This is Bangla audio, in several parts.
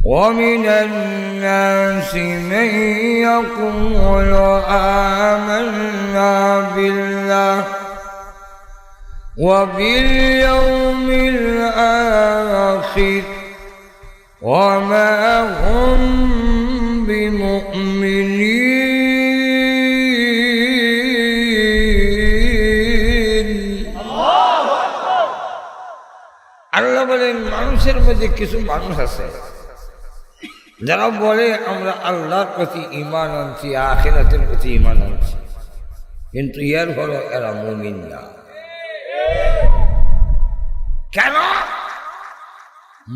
ومن الناس من يقول آمنا بالله وباليوم الآخر وما هم بمؤمنين আল্লাহ বলেন মানুষের মধ্যে কিছু মানুষ আছে যারা বলে আমরা আল্লাহর প্রতি ঈমান আনছি, আখিরাতের প্রতি ঈমান আনছি, কিন্তু এর হলো এরা মুমিন না। কেন?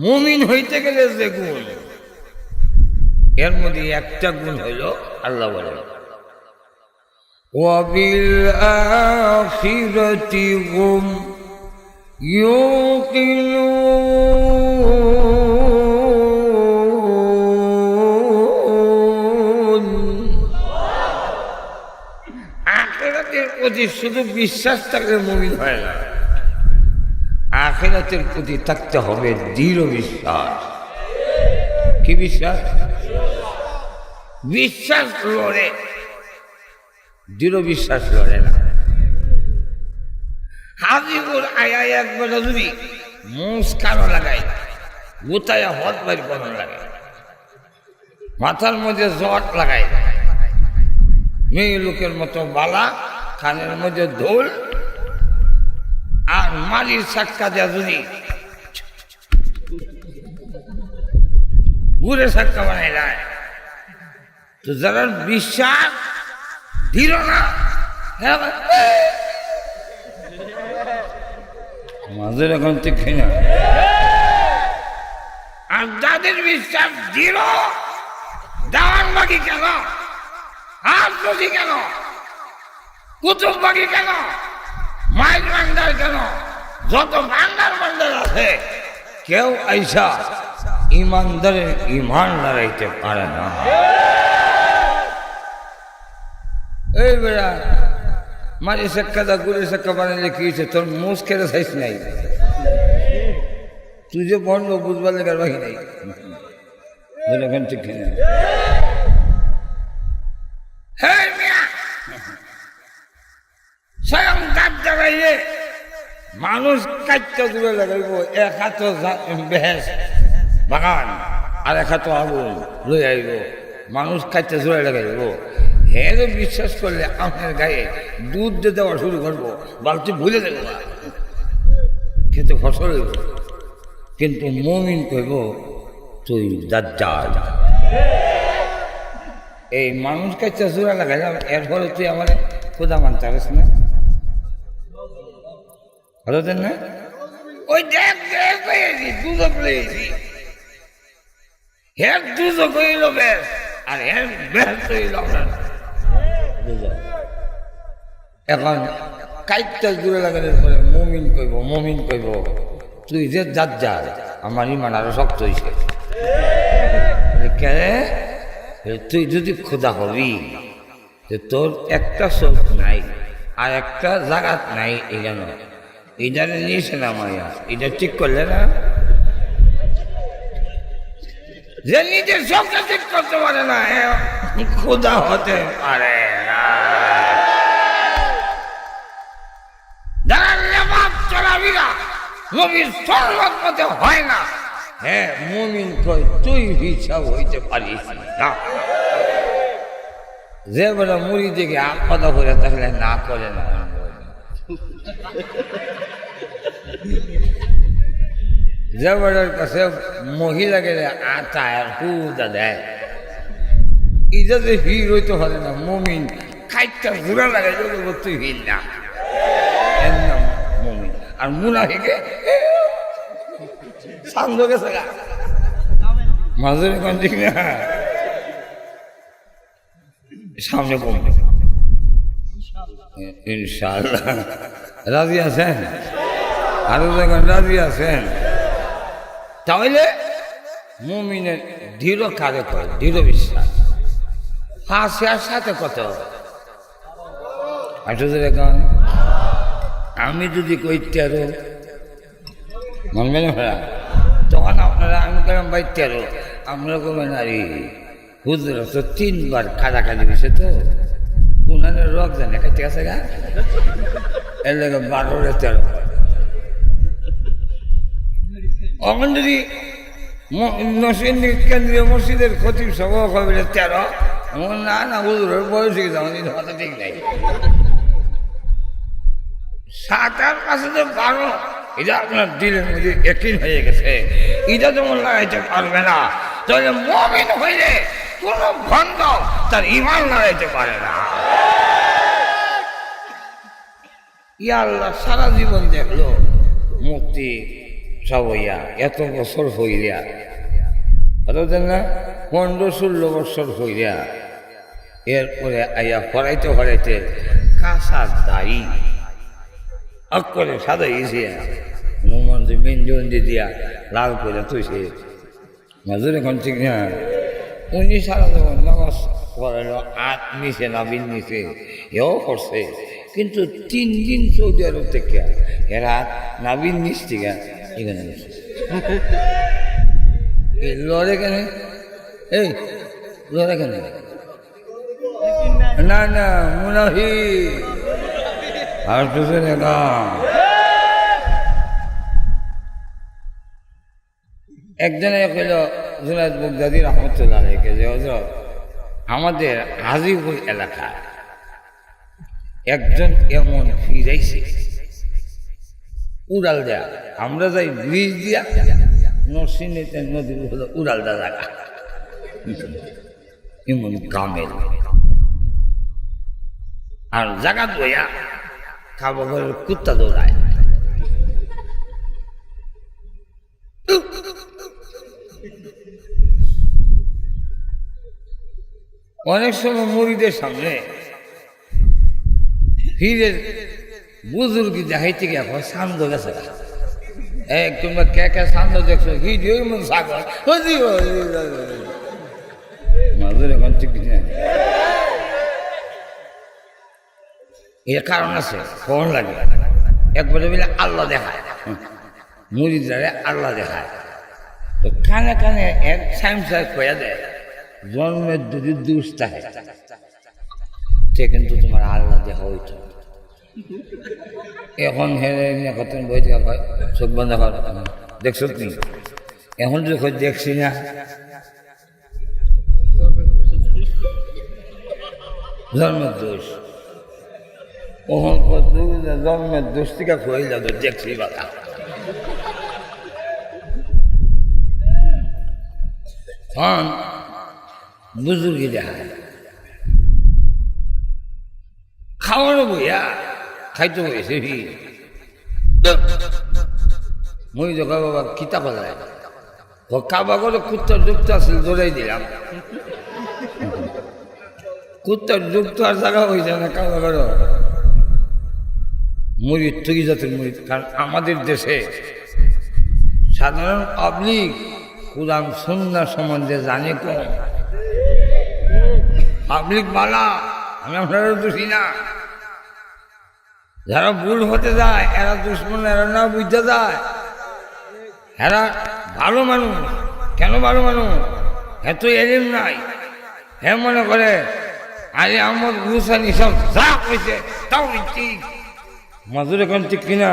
মুমিন হইতে গেলে যে গুণ, এর মধ্যে একটা গুণ হইল আল্লাহ বলে ওয়াবিল আখিরাতি হুম ইউকিনুন। আখিরাতের প্রতি শুধু বিশ্বাস থাকলে মুমিন হয় না, আখিরাতের প্রতি থাকতে হবে দৃঢ় বিশ্বাস। কি বিশ্বাস? বিশ্বাস লড়ে, দৃঢ় বিশ্বাস লড়ে না। হাজিপুর আয়া একবার যদি মুস্কানো লাগাই, গোটায় হত বাড়ি কোনো লাগাই, মাথার মধ্যে জট লাগাই, মেয়ে লোকের মতো বালা, কানের মধ্যে ধোল, আর মালির সাক্কা দেওয়া যদি গুড়ে সাক্কা বানাই দেয়, তো যারা বিশ্বাস দৃঢ় না, মাঝের এখন ঠিক না। আর যাদের বিশ্বাস দৃঢ়, দেওয়ান বাকি কেন, হাত বাকি কেন, কুতুব বাকি কেন, মাইক ভান্ডার কেন, যত ভান্ডার ভান্ডার আছে, কেউ আইসা ইমানদারের ইমান লড়াইতে পারে না। এই বেড়া মারি সাক্কা দা গুড়ি সাক্কা বানাইলে কি হয়েছে? তোর মুস খেতে চাইস নাই, তুই যে বন্ধ বুঝবার লেগার বাকি নাই। এখন ঠিক না। স্বয়ং গাছ দাঁড়াইলে মানুষ কাটতে দূরে লাগাইব, এক হাত বেহেস বাগান আর এক হাত আগুন লই আইব, মানুষ কাটতে জোরে লাগাইব। হ্যাঁ বিশ্বাস করলে আমার গায়ে দুধ দিয়ে দেওয়া শুরু করবো, বালতি ভুলে দেব, খেতে ফসল হইব। কিন্তু মুমিন কইব তুই দাজ্জাল। এই মানুষ কাটতে জোরে লাগাইলাম, এর ফলে তুই আমার খোদা মানতে পারিস না, হতেন না? ওই দেখ দুধক লইছি, হ্যাঁ দুধক হইল বেশ, আর হ্যাঁ বেশ হইল আপনার। এখন কাইটটা দূরে লাগানোর পরে মুমিন কইব তুই যে দাজ্জাল, আমার ইমান আরো শক্ত হয়েছে। তুই যদি খোদা হবি, তোর একটা চোখ নাই আর একটা জাগাত নাই, এই জন্য এইটারে নিয়েছে না মাইয়া, এটা ঠিক করলে না। যে নিজের চোখটা ঠিক করতে পারে না, খোদা হতে পারে না। যারা নেবাব চলাবিরা নবীর সরবত মতে হয় না, হ্যাঁ মুমিন কই তুই হিসাব হইতে পারিস না। যে বলে মুড়ি দিকে আপদা করে থাকলে না করে না, যে বড়ের কাছে মহিলা গেলে আটা আর হুদা দেয়, এটা যে ভিড় হইতে পারে না। মুমিন খাইটা ঘুরা লাগে, তুই ভিড় না, মুমিন। আর মুনাফিকে সান্দ গেছে গা মাঝের এখন ঠিক না, সামনে কমবে ইনশাআল্লাহ। রাজি আছেন? আরো যখন রাজি আছেন, তাহলে মুমিনের দৃঢ় কারে কয়? দৃঢ় বিশ্বাস। হাসিয়ার সাথে কত এখন আমি যদি কই 13 মানবেন ভাড়া, তখন আপনারা আমি কেন ভাই 13, আমরা কমেন আর হুজুর তো 3 বার কাটাকাটি হয়েছে তো উনাদের রক জানে ঠিক আছে গা এর লেগে 12 13 এখন যদি নরসিংদী কেন্দ্রীয় মসজিদের খতিব সভা হবে 13 না না হুজুরের বয়স হয়ে যাওয়া কথা ঠিক নাই 7 আর 5 12 এটা আপনার দিলের মধ্যে একই হয়ে গেছে এটা যেমন লাগাইতে পারবে না তাহলে মুমিন হইলে কোনো ভণ্ড তার ঈমান লাগাইতে পারে না। ইয়া আল্লাহ সারা জীবন দেখলো মুক্তি সব হইয়া এত বছর হইয়া অত না 15-16 বছর হইয়া এরপরে আইয়া ফরাইতে ফরাইতে কাঁচা দাড়ি অক্ষরে সাদাইছে মোহাম্মদ মেঞ্জন্দি দিয়া লাল করে তুইছে মাজুর এখন ঠিক না উনি সারা যখন নামাজ পড়ালো 8 নিচে নাবিন নিচে এও করছে কিন্তু 3 দিন সৌদি আরব থেকে এরা নাবিন নিচ থেকে এখানে লড়ে কেন এই লড়ে কেন না না মুনাফি আর পিছনে না একজনে কইল জুনায়েদ বাগদাদী রহমতুল্লাহ আলাইহি যে হযরত আমাদের হাজীপুর এলাকা একজন এমন ফিরাইছে উড়াল দেয়া আমরা যাই ব্রিজ দিয়া নরসিংদীতে নদীর হলো উড়াল দেয়া জায়গা এমন কামেল আর জায়গা দইয়া খাবো ঘরের কুত্তা দৌড়ায় অনেক সময় মুরিদের সামনে ফিরের বুজুর্গি দেখাইতে গিয়ে সান্দ গেছে তোমরা কে কে সান্দ দেখছো হিডিও মন সাগর মাজুর এখন ঠিক এর কারণ আছে কোন লাগে একবারে বলে আল্লাহ দেখায় মুরিদারে আল্লাহ দেখায় তো কানে কানে এক সাইমসাই কয়া দেয় জন্মের যদি দুষ থাকে সে কিন্তু তোমার আল্লাহ দেখা হইতো এখন হেরে কথা বই থেকে চোখ বন্ধ কর দেখছো তুমি এখন যখন দেখছি না জন্মের দোষ ওখান জন্মের দোষ থেকে হয়ে যাবে দেখছি বাধা তখন বুজুর্গি দেখায় খাওয়ানো বইয়া খাইতে বইছে মই দেখা বাবা কিতাব যায় ও কাবা করে কুত্তার যুক্ত আসলে দৌড়াই দিলাম কুত্তার যুক্ত আর জায়গা হয়েছে না কাবা করো মুরিদ তুই জাতের মুরিদ কারণ আমাদের দেশে সাধারণ পাবলিক কুরআন সুন্নাহ সম্বন্ধে জানে কম পাবলিক বালা আমি আপনারা দোষী না যারা ভুল হতে যায় এরা দুশ্মন এরা না বুঝতে যায় এরা ভালো মানুষ কেন ভালো মানুষ এত এলিম নাই হ্যাঁ মনে করে আরে আহমদ হুসাইনি সব যা কইছে তাও ঠিক মাজুর এখন ঠিক কিনা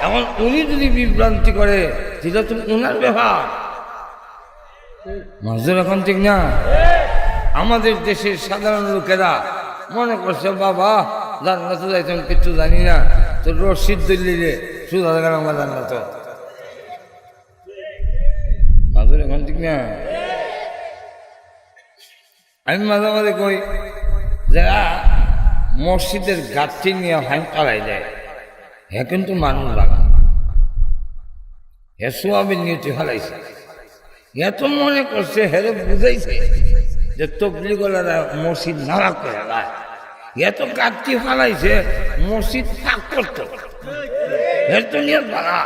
এখন উনি যদি বিভ্রান্তি করে সেটা তো ওনার ব্যাপার মাজুর এখন ঠিক না আমাদের দেশের সাধারণ লোকেরা মনে করছে বাবা জান্নাতে যাইতাম কিছু জানি না তো রশিদ দিল্লিরে সুদা গেলাম জান্নাত মাজুর এখন ঠিক না আমি মাঝে মাঝে কই যারা মসজিদের গাছটি নিয়ে হাইন চালাই যায় হ্যাঁ কিন্তু মানুষ লাগা হ্যাঁ সোয়াবিন নিয়ে ফেলাইছে এত মনে করছে হেরে বুঝাইছে যে তবলিগলারা মসজিদ নাড়া করে যায় এত গাছটি ফেলাইছে মসজিদ ফাঁক করতো এর তো নিয়ে বাড়া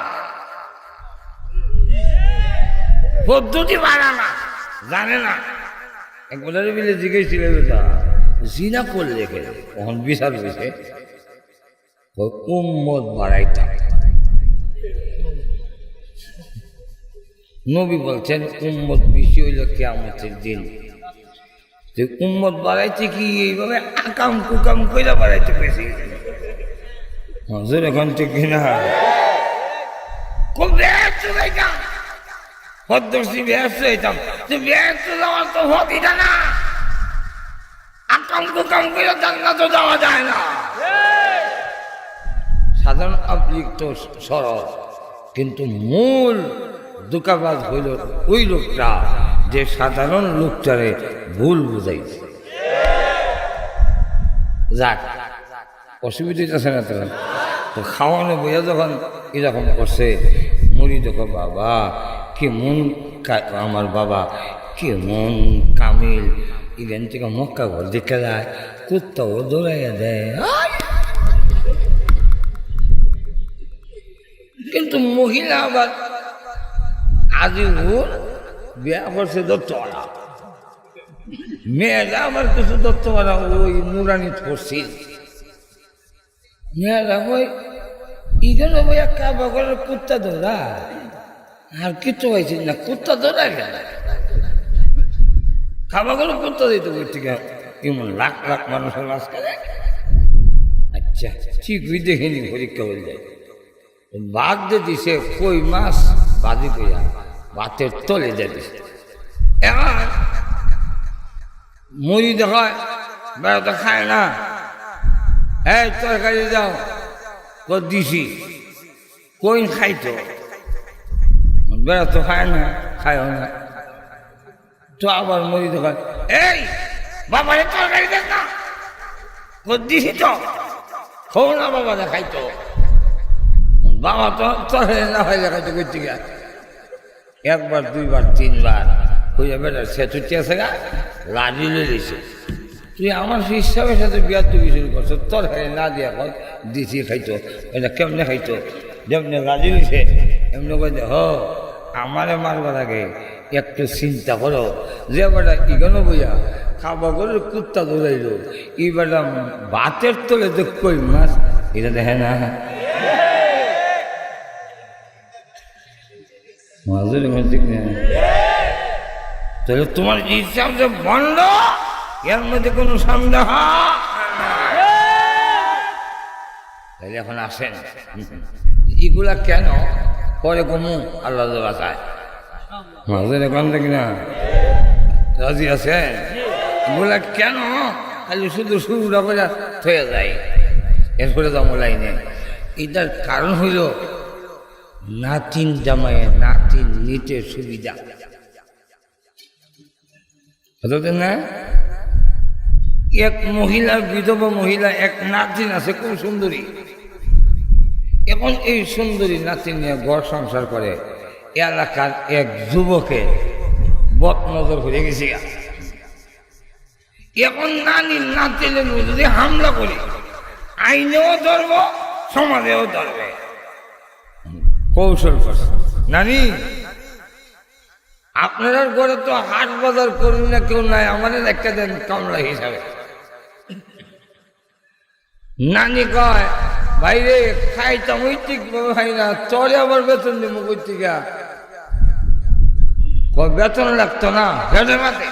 পদ্ধতি বাড়া না জানে না একবার মিলে জিজ্ঞেসছিল জিনা করলে তখন বিচার হয়েছে উম্মত বাড়াইতাম নবী বলছেন উম্মত বেশি হইল কিয়ামতের দিন। যে উম্মত বাড়াইছে কি এইভাবে আকাম কুকাম কইরা বাড়াইতে পেরেছি। হজুর এখন ঠিক কিনা খুব ব্যস্ত যাইতাম, পদ্মশ্রী ব্যস্ত হইতাম, যে ব্যস্ত যাওয়ার তো হতিটা না, আকাম কুকাম করে জান্নাত তো যাওয়া যায় না। সাধারণ পাবলিক তো সরল, কিন্তু মূল দোকাবাজ হইল ওই লোকটা যে সাধারণ লোকটারে ভুল বুঝাইছে। যাক, অসুবিধা আছে না তো। তো খাওয়ানো বইয়া যখন এরকম করছে, মরি দেখো বাবা কেমন, আমার বাবা কেমন কামিল, এখান থেকে মক্কা ঘর দেখে যায়, কুত্তাও দৌড়াইয়া দেয়। কিন্তু মহিলা আবার আজিবুর বিয়া করছে দত্তওয়ালা, মেয়েরা আবার কিছু দত্তওয়ালা ওই নুরানি করছিল। মেয়েরা ওই ইগেল বইয়া কাবা করে কুত্তা ধরা, আর কিছু হয়েছিল না, কুত্তা ধরা গেল খাবা করে কুত্তা দিত থেকে এমন লাখ লাখ মানুষের মাছ করে। আচ্ছা ঠিক হই দেখিনি পরীক্ষা হয়ে যায়। বাঘ যে দিছে কই মাছ বাজি কইয়া ভাতের তলে যে দিছে। এবার মুড়ি দেখায় বেড়া তো খায় না, এই তরকারি দাও দিছি, কই খাইতো, বেড়া তো খায় না, খায়ও না। তো আবার মুড়ি দেখায়, এই বাবারে তরকারি দেখ না, দিছি তো খো না, বাবা খাইতো। বাবা তো তরকারি না হয় খাইতো করতে গিয়া একবার দুইবার তিনবার হইয়া বেটা সে তুই আছে গা লাজি লেগেছে। তুই আমার হিসাবের সাথে বিয়ার তুই শুরু করছো, তোর খাই না দিয়া কর দিছি খাইতো, এটা কেমনে খাইতো, যেমনি লাজি লিছে এমনি করে হ আমারে মারবার আগে একটু চিন্তা করো যে বেটা ইগানো বইয়া খাবা করে কুত্তা দৌড়াইল, এই বেটা ভাতের তোলে যে কই মাছ এটা দেখে না। তাহলে তোমার হিসাব যে বন্ধ, এর মধ্যে কোনো সন্দেহ তাহলে এখন আসেন এগুলা কেন পরে কমু আল্লাহ বাসায় মাঝে এখন দেখি না রাজি আছেন। এগুলা কেন খালি শুধু শুরুটা করে থয়ে যায়, এরপরে জমলাই নেই। এটার কারণ হইল নাতিন জামাইয়ে নাতিন নিতে সুবিধা হতো না। এক মহিলা, বিধবা মহিলা, এক নাতিন আছে খুব সুন্দরী। এখন এই সুন্দরী নাতিন নিয়ে ঘর সংসার করে, এলাকার এক যুবকে বদ নজর হয়ে গেছে। এখন নানির নাতিনের যদি হামলা করি, আইনেও ধরব সমাজেও ধরবে, কৌশল করছে। নানি আপনার ঘরে তো হাট বাজার করুন না, কেউ নাই, আমাদের একটা দেন কামলা হিসাবে। নানি কয় ভাইরে খাইতাম ওই ঠিক ভাই না, চলে আবার বেতন দিব কই থেকে, বেতন লাগতো না হেঁটে মাতে,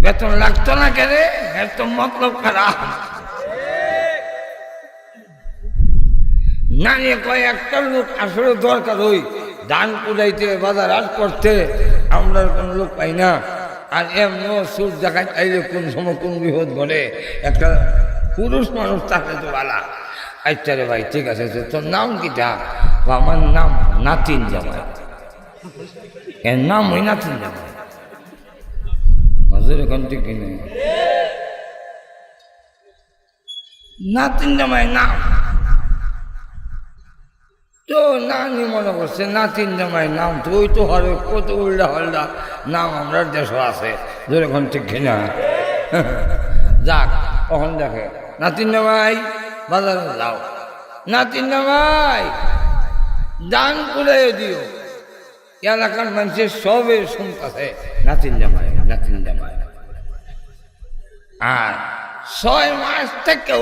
বেতন লাগতো না কেন, এর তো মতলব খারাপ। নানি কয় একটা লোক আসলে দরকার, ওই ধান কুড়াইতে বাজার হাট করতে, আমরা কোনো লোক পাই না। আর এমন সুর দেখায় চাইলে কোন সময় কোন বিপদ ঘটে, একটা পুরুষ মানুষ তাকে তো বালা। আচ্ছা রে ভাই ঠিক আছে, তোর নাম কি? আমার নাম নাতিন জামাই। এর নাম ওই নাতিন জামাই। মজুর এখান থেকে নেই নাতিন জামাই নাম। তো নানি মনে করছে নাতিন জামাই নাম, তো ওই তো হবে কত উল্টা হল্টা নাম আমরা দেশও আছে, যেরকম ঠিক কিনা। যাক কখন দেখে নাতিন জামাই বাজারে যাও, নাতিন জামাই দান করে দিও। এলাকার মানুষের সবে শুনতেছে নাতিন জামাই নাতিন জামাই। আর 6 মাস থেকে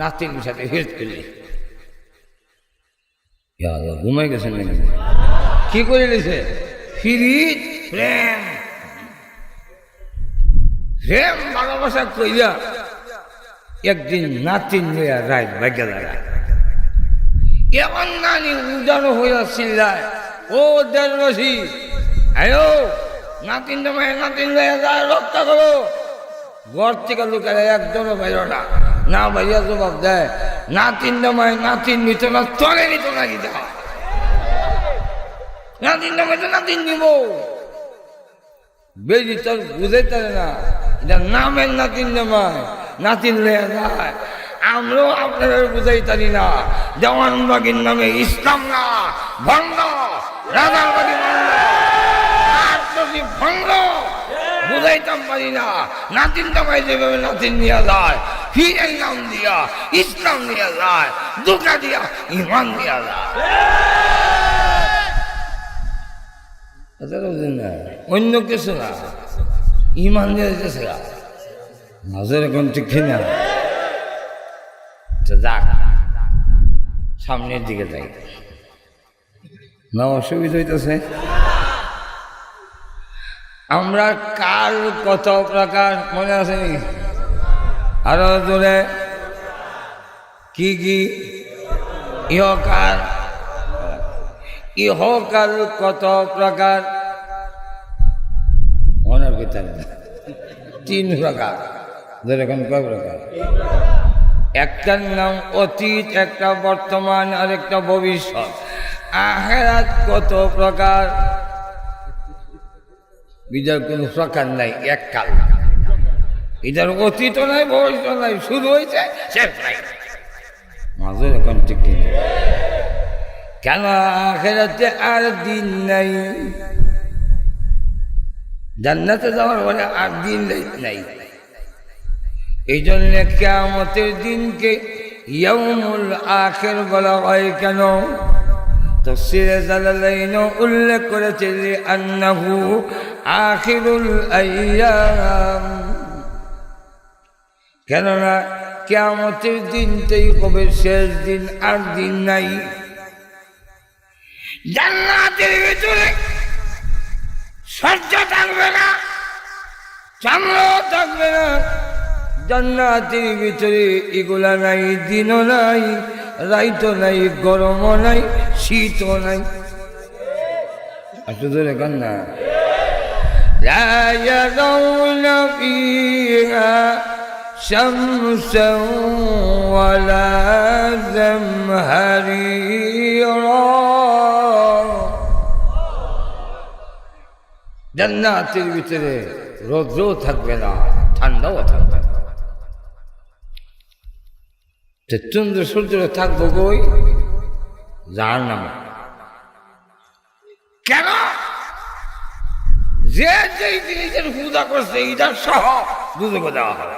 নাতিনের সাথে হেল্প করলে ঘুমাই গেছেন নাকি? কি করে দিছে? ফিরিজ প্রেম প্রেম ভালোবাসা কইয়া একদিন নাতিন লইয়া রাত বাগ্যা লাগা এমন নানি উদানো হইয়া চিল্লায়, ও দেশবাসী আয়ো নাতিন জমায় নাতিন লইয়া যায়, রক্ষা করো। ঘর থেকে লোকেরা একজনও বাইর না ভাইয়া জবাব দেয়, নাতিন জমায় নাতিন নিত না, তলে নিত না দিতে নাতিন জমায় তো নাতিন নিব। বেজি তোর বুঝাইতে না, এটা নামের নাতিন জমায় নাতিন লইয়া যায়। আমরাও আপনাদের বুঝাইতারি না, জওয়ানবাগির নামে ইসলাম না ভণ্ড, রাজারবাগি ভণ্ড বুঝাইতাম পারি না। নাতিন জামাই যেভাবে নাতিন নিয়ে যায়, ফিরের নাম দিয়া ইসলাম নিয়ে যায়, দুটা দিয়া ইমান নিয়ে যায়। অন্য কিছু না, ইমান নিয়ে যেতেছে নজর এখন ঠিক না। যাক সামনের দিকে যাই, না অসুবিধা হইতেছে। আমরা কাল কত প্রকার মনে আছে নি? আরো জোরে কি কি? ইহকাল ইহকাল কত প্রকার? মনের ভিতরে 3 প্রকার। যেরকম কয় প্রকার? একটার নাম অতীত, একটা বর্তমান, আর একটা ভবিষ্যৎ। আখিরাত কত প্রকার? বিজার কোনো প্রকার নাই, এক কাল। এটার অতীত নাই, ভবিষ্যৎ নাই, শুরু হয়েছে শেষ নাই। মাঝে এখন ঠিক কেন? আখিরাতে আর দিন নাই, জান্নাতে যাওয়ার পরে আর দিন নাই। এই জন্য কিয়ামতের দিনকে ইয়াউমুল আখির বলা হয় কেন? তাফসীরে জালালাইন উল্লেখ করেছে যে আন্নাহু আখিরুল আইয়াম, কেননা কিয়ামতের দিনটাই কবে শেষ দিন, আর দিন নাই। জান্নাতের ভিতরে সূর্য থাকবে না, চন্দ্র থাকবে না। জান্নাতের ভিতরে এগুলা নাই, দিনও নাই, রাইতও নাই, গরমও নাই, শীতও নাই। আসলে ধরে গান না, লা ইয়ারাউনা ফিহা শামসান ওয়ালা জামহারিরা। জান্নাতের ভিতরে রৌদ্রও থাকবে না, ঠান্ডাও থাকবে না। চন্দ্র সূর্য থাকবো কই? জাহান্নামে। কেন? যে যেই জিনিসের পূজা করছে এটা সহ দুজকে দেওয়া হবে।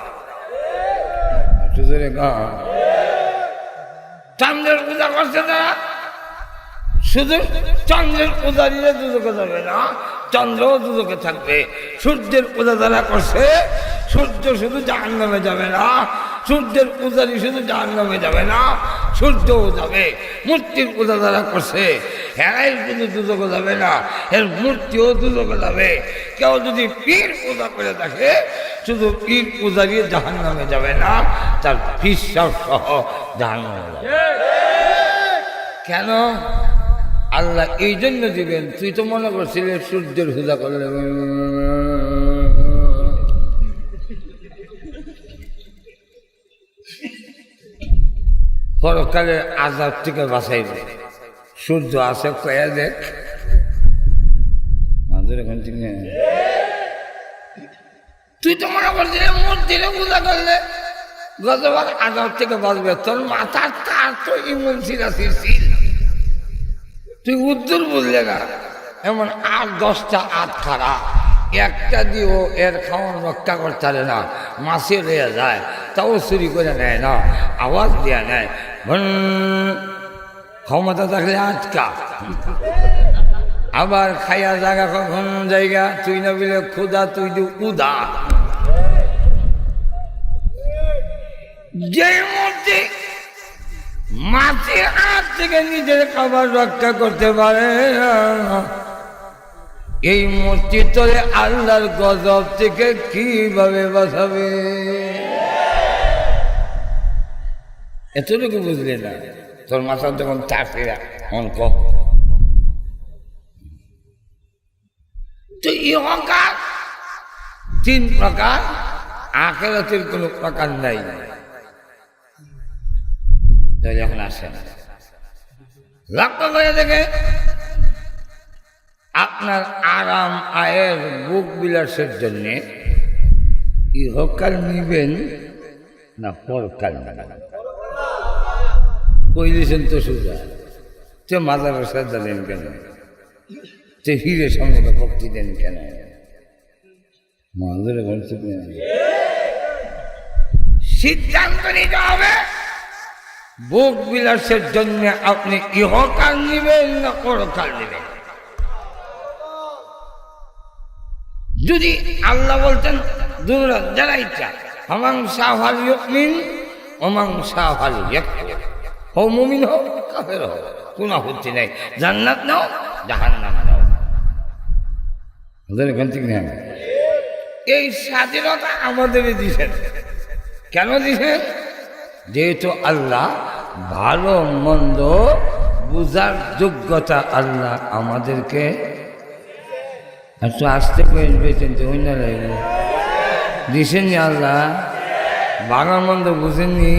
চন্দ্রের পূজা করছে তারা, শুধু চন্দ্রের পূজা দিলে দুজকে যাবে না, চন্দ্রও দুজকে থাকবে। সূর্যের পূজা যারা করছে, সূর্য শুধু জাহান্নামে যাবে না, সূর্যের পূজারি শুধু জাহান্নামে যাবে না, সূর্যও যাবে। মূর্তির পূজা যারা করছে হেরাই শুধু দুজকে যাবে না, এর মূর্তিও দুজকে যাবে। কেউ যদি পীর পূজা করে থাকে, শুধু পীর পূজারি জাহান্নামে যাবে না, তার বিশ্বাস সহ জাহান্নামে যাবে। কেন? আল্লাহ এই জন্য দিবেন। তুই তো মনে করছিলি সূর্যের পূজা করলে পরকালের আযাব থেকে বাঁচাইবে। সূর্য আছে কয়া দেখ, এখন ঠিক নেই। তুই তো মনে করছিলি মূর্তিরে পূজা করলে গতবার আযাব থেকে বাঁচবে। তোর মাথার তার তো ইমন ছিল, তুই উদ্দুর বুঝলে না। এমন 8-10টা আট খারা, একটা দিয়েও এর খাওয়ান রক্ষা করতে পারে না। মাছে রেয়ে যায়, তাও চুরি করে নেয় না, আওয়াজ দেওয়া নেয়। ক্ষমতা থাকলে আটকা, আবার খাইয়া জায়গা কখন জায়গা। তুই না বলে ক্ষুদা, তুই দি উদা। যে মূর্তি মাটির হাত থেকে নিজের খাবার রক্ষা করতে পারে না। এই মূর্তির তলে আল্লাহর গজব থেকে কিভাবে বাঁচাবে? এতটুকু বুঝলে না? তোর মাথা যখন চাপে অঙ্ক তো ইহকাল 3 প্রকার, আখিরাতের কোনো প্রকার নাই। তাই যখন আসে না লক্ষ্য করে দেখে আপনার আরাম আয়ের বুক বিলাসের জন্যে ইহকাল নিবেন না পরকাল নেবেন? কই দিয়েছেন তো সুজা, তে মাজারের সাজা দেন কেন? তে হিরে সামনে ভক্তি দেন কেন? মাজারে সিদ্ধান্ত নিতে হবে বুক বিলাসের জন্য আপনি ইহকাল নিবেন না পরকাল নিবেন। যদি আল্লাহ বলতেন দুরা যারা ইচ্ছা হামাং সাহাল ইউমিন ওমাং সাহাল ইয়াকফুর, হো মুমিন হো কাফের হো, কোনো আপত্তি নাই, জান্নাত নাও জাহান্নাম নাও। ওদের এখান থেকে নেন এই স্বাধীনতা আমাদের দিয়েছেন। কেন দিয়েছেন? যেহেতু আল্লাহ ভালো মন্দ বুঝার যোগ্যতা আল্লাহ আমাদেরকে একটু আসতে পেয়েছেন তো অন্য লাগবে দিছেননি। আল্লাহ ভালো মন্দ বুঝেননি,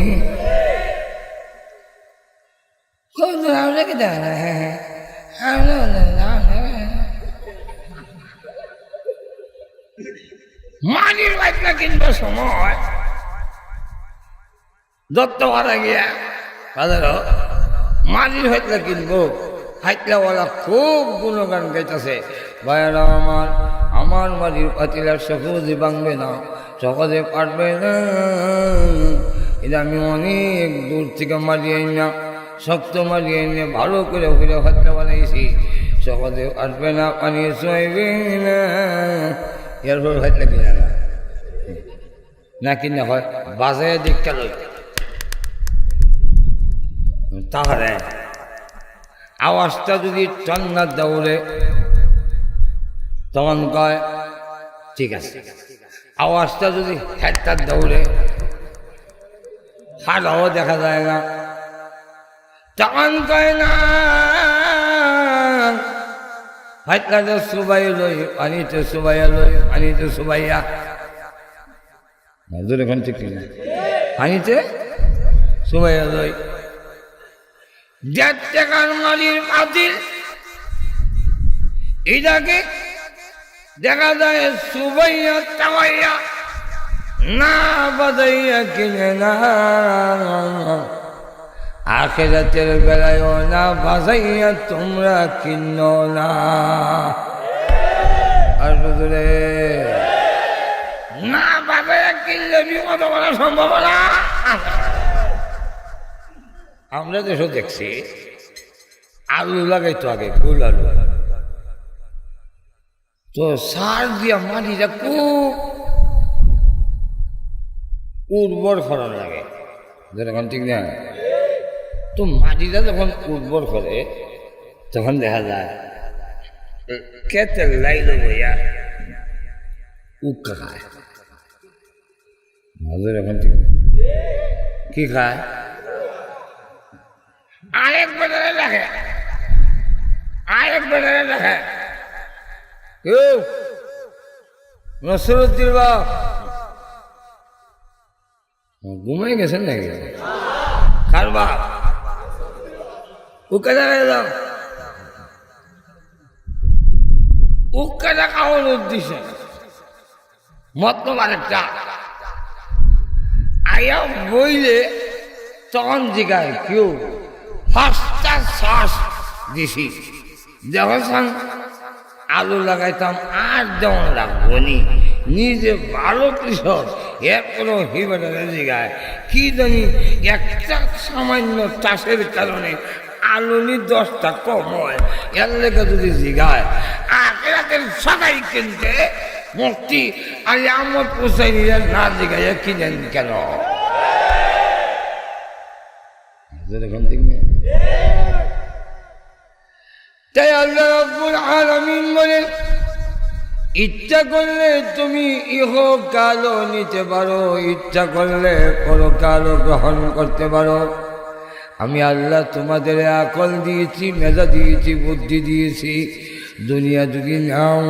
মানির বাইকটা কিনবার সময় দত্ত ভাড়া গিয়া বাজারও মানির হাইতলা কিনবো, হাইতলাওয়ালা খুব গুণগান গাইতেছে, ভাইয়ারা আমার বাড়ির পাতিলার সহজে ভাঙবে না, সহজে পারবে না, এটা আমি অনেক দূর থেকে মারিয়ে না, শক্ত মারিয়ে এনে ভালো করে করে হাতলা বানাইছি, সহজে পারবে না, পানি চইবে না। এরপর হাতলা কিনা না কিনা হয় বাজারে দীক্ষা লই, তাহলে আওয়াজটা যদি টন্না দৌড়ে তখন কয় ঠিক আছে, আওয়াজটা যদি হেডটার দৌড়ে হাড়ও দেখা যায় না তখন কয় না হাইতলাতে সুবাই লই পানিতে সুবাইয়া লই পানিতে সুবাইয়া এখন ঠিক পানিতে সুবাইয়া লই। 1.5 টাকার মালির পাতিল এটাকে দেখা যায় সুবাইয়া টাওয়াইয়া না বাজাইয়া কিনে না, আখিরাতের বেলায়ও না বাজাইয়া তোমরা কিনো না। আর বুঝলে না বাজাইয়া কিনলে বিপদ করা সম্ভব না। আমরা দেশও দেখছি আলু লাগাইতো আগে ফুল আলু, তো সার দিয়া মাটিটা খুব উর্বর করার লাগে, যেরকম ঠিক না? তো মাটিটা যখন উর্বর করে তখন দেখা যায় খেতে লাইল বইয়া উক্কা খায়, যেরকম ঠিক কি খায় আরেক বেটারে দেখে, আরেক বেটারে দেখে নসরুদ্দিন বাপ ঘুমাই গেছেন নাকি? কার বাপ? উক্কা দেখা যাও, উক্কাটা খাওয়ার উদ্দেশ্যে মতলব আরেকটা আয়া বইলে তখন জিগায় কেউ ফার্স্টটা শ্বাস দিছি যখন আলু লাগাইতাম আর যেমন লাগবো নি, নিজে ভালো কৃষক এরপরও হিবাটা জিগায় কি জানি একটা সামান্য চাষের কারণে আলুনি 10টা কম হয়, এর লেগে যদি জিগায় আখিরাতের সবাই কিনতে মুক্তি আর আমার পোষাই নিলেন না জিগাইয়া কিনেন কেন? যেরকম ঠিক না? তাই আল্লাহ রাব্বুল আলামিন বলেন, ইচ্ছা করলে তুমি ইহকালও নিতে পারো, ইচ্ছা করলে পরকালও গ্রহণ করতে পারো। আমি আল্লাহ তোমাদের আকল দিয়েছি, মেধা দিয়েছি, বুদ্ধি দিয়েছি। দুনিয়া যদি নাও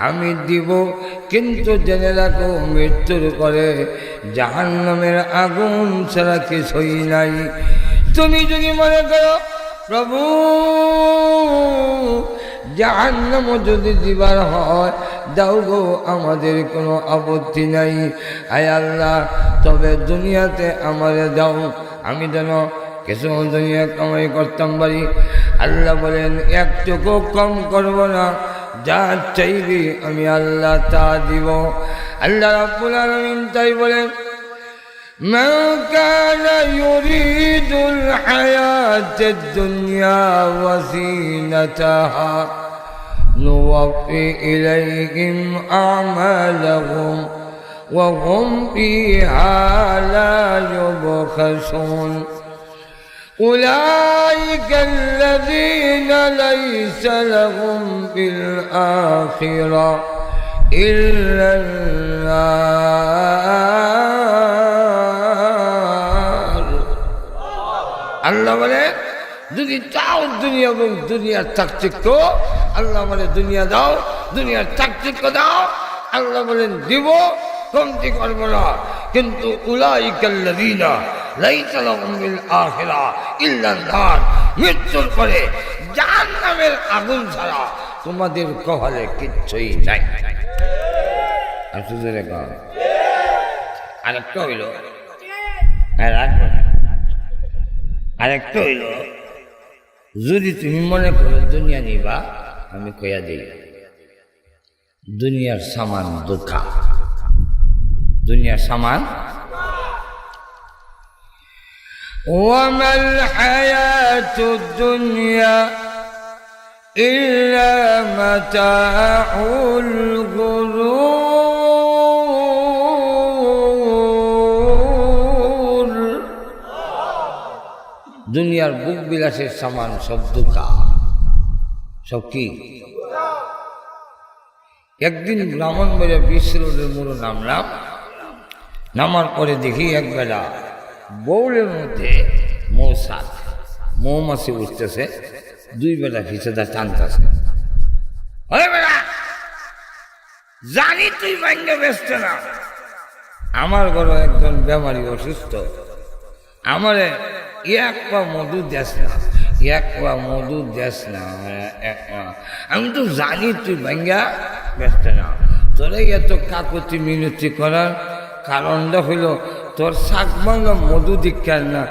আমি দিব, কিন্তু জেনে রাখো মৃত্যুর পরে জাহান্নামের আগুন ছাড়া কিছুই নাই। তুমি যদি মনে করো প্রভু জাহান্নাম যদি দিবার হয় দাও গো, আমাদের কোনো আপত্তি নাই। আয় আল্লাহ, তবে দুনিয়াতে আমারে দাও, আমি যেন কিছু দুনিয়া কামাই করতাম পারি। আল্লাহ বলেন একটুকু কম করব না, যা চাইবি আমি আল্লাহ তা দিব। আল্লাহ রাব্বুল আলামিন তাই বলেন, من كان يريد الحياة الدنيا وزينتها نوفي إليهم أعمالهم وهم فيها لا يبخسون أولئك الذين ليس لهم بالآخرة إلا النار। আল্লাহ বলে যদি চাও দুনিয়া এবং দুনিয়ার চাকচিক্য, আল্লাহ বলে দুনিয়া দাও, দুনিয়ার চাকচিক্য দাও। আল্লাহ বলেন দিব, কমতি করব না। কিন্তু উলাইকাল্লাযীনা লাইসা লাহুম বিল আখিরা ইল্লা নার, মৃত্যুর পরে জাহান্নামের আগুন ছাড়া তোমাদের কপালে কিচ্ছুই নাই। আরেকটা হইল, আরেকটা হইল, যদি তুমি মনে করো দুনিয়া নিবা, আমি কইয়া দিই দুনিয়ার সামান ধোঁকা, দুনিয়ার সামান। ওয়ামাল হায়াতুদ দুনিয়া ইল্লা মাতাউল গুরুর। দুনিয়ার বুক বিলাসের সামান সব ধোঁকা, সব কি। একদিন ব্রাহ্মণবাড়িয়া বিশ্ব রোডের মোড়ে নামলাম, নামার পরে দেখি একবেলা বউলের মধ্যে মৌমাছি উঠতেছে, দুই বেলা ফিসেদা টানতেছে। জানি তুই ভাঙ্গে ব্যস্ত না, আমার ঘরে একজন বেমারি অসুস্থ, আমারে এক পা মধু দেস না, এক পা মধু দেস না। আমি তো জানি তুই ভাঙ্গা ব্যস্ত না, তোরা এত কাকুতি মিনতি করার কারণটা হইল তোর শাক ভাঙ্গা মধু দীক্ষার না,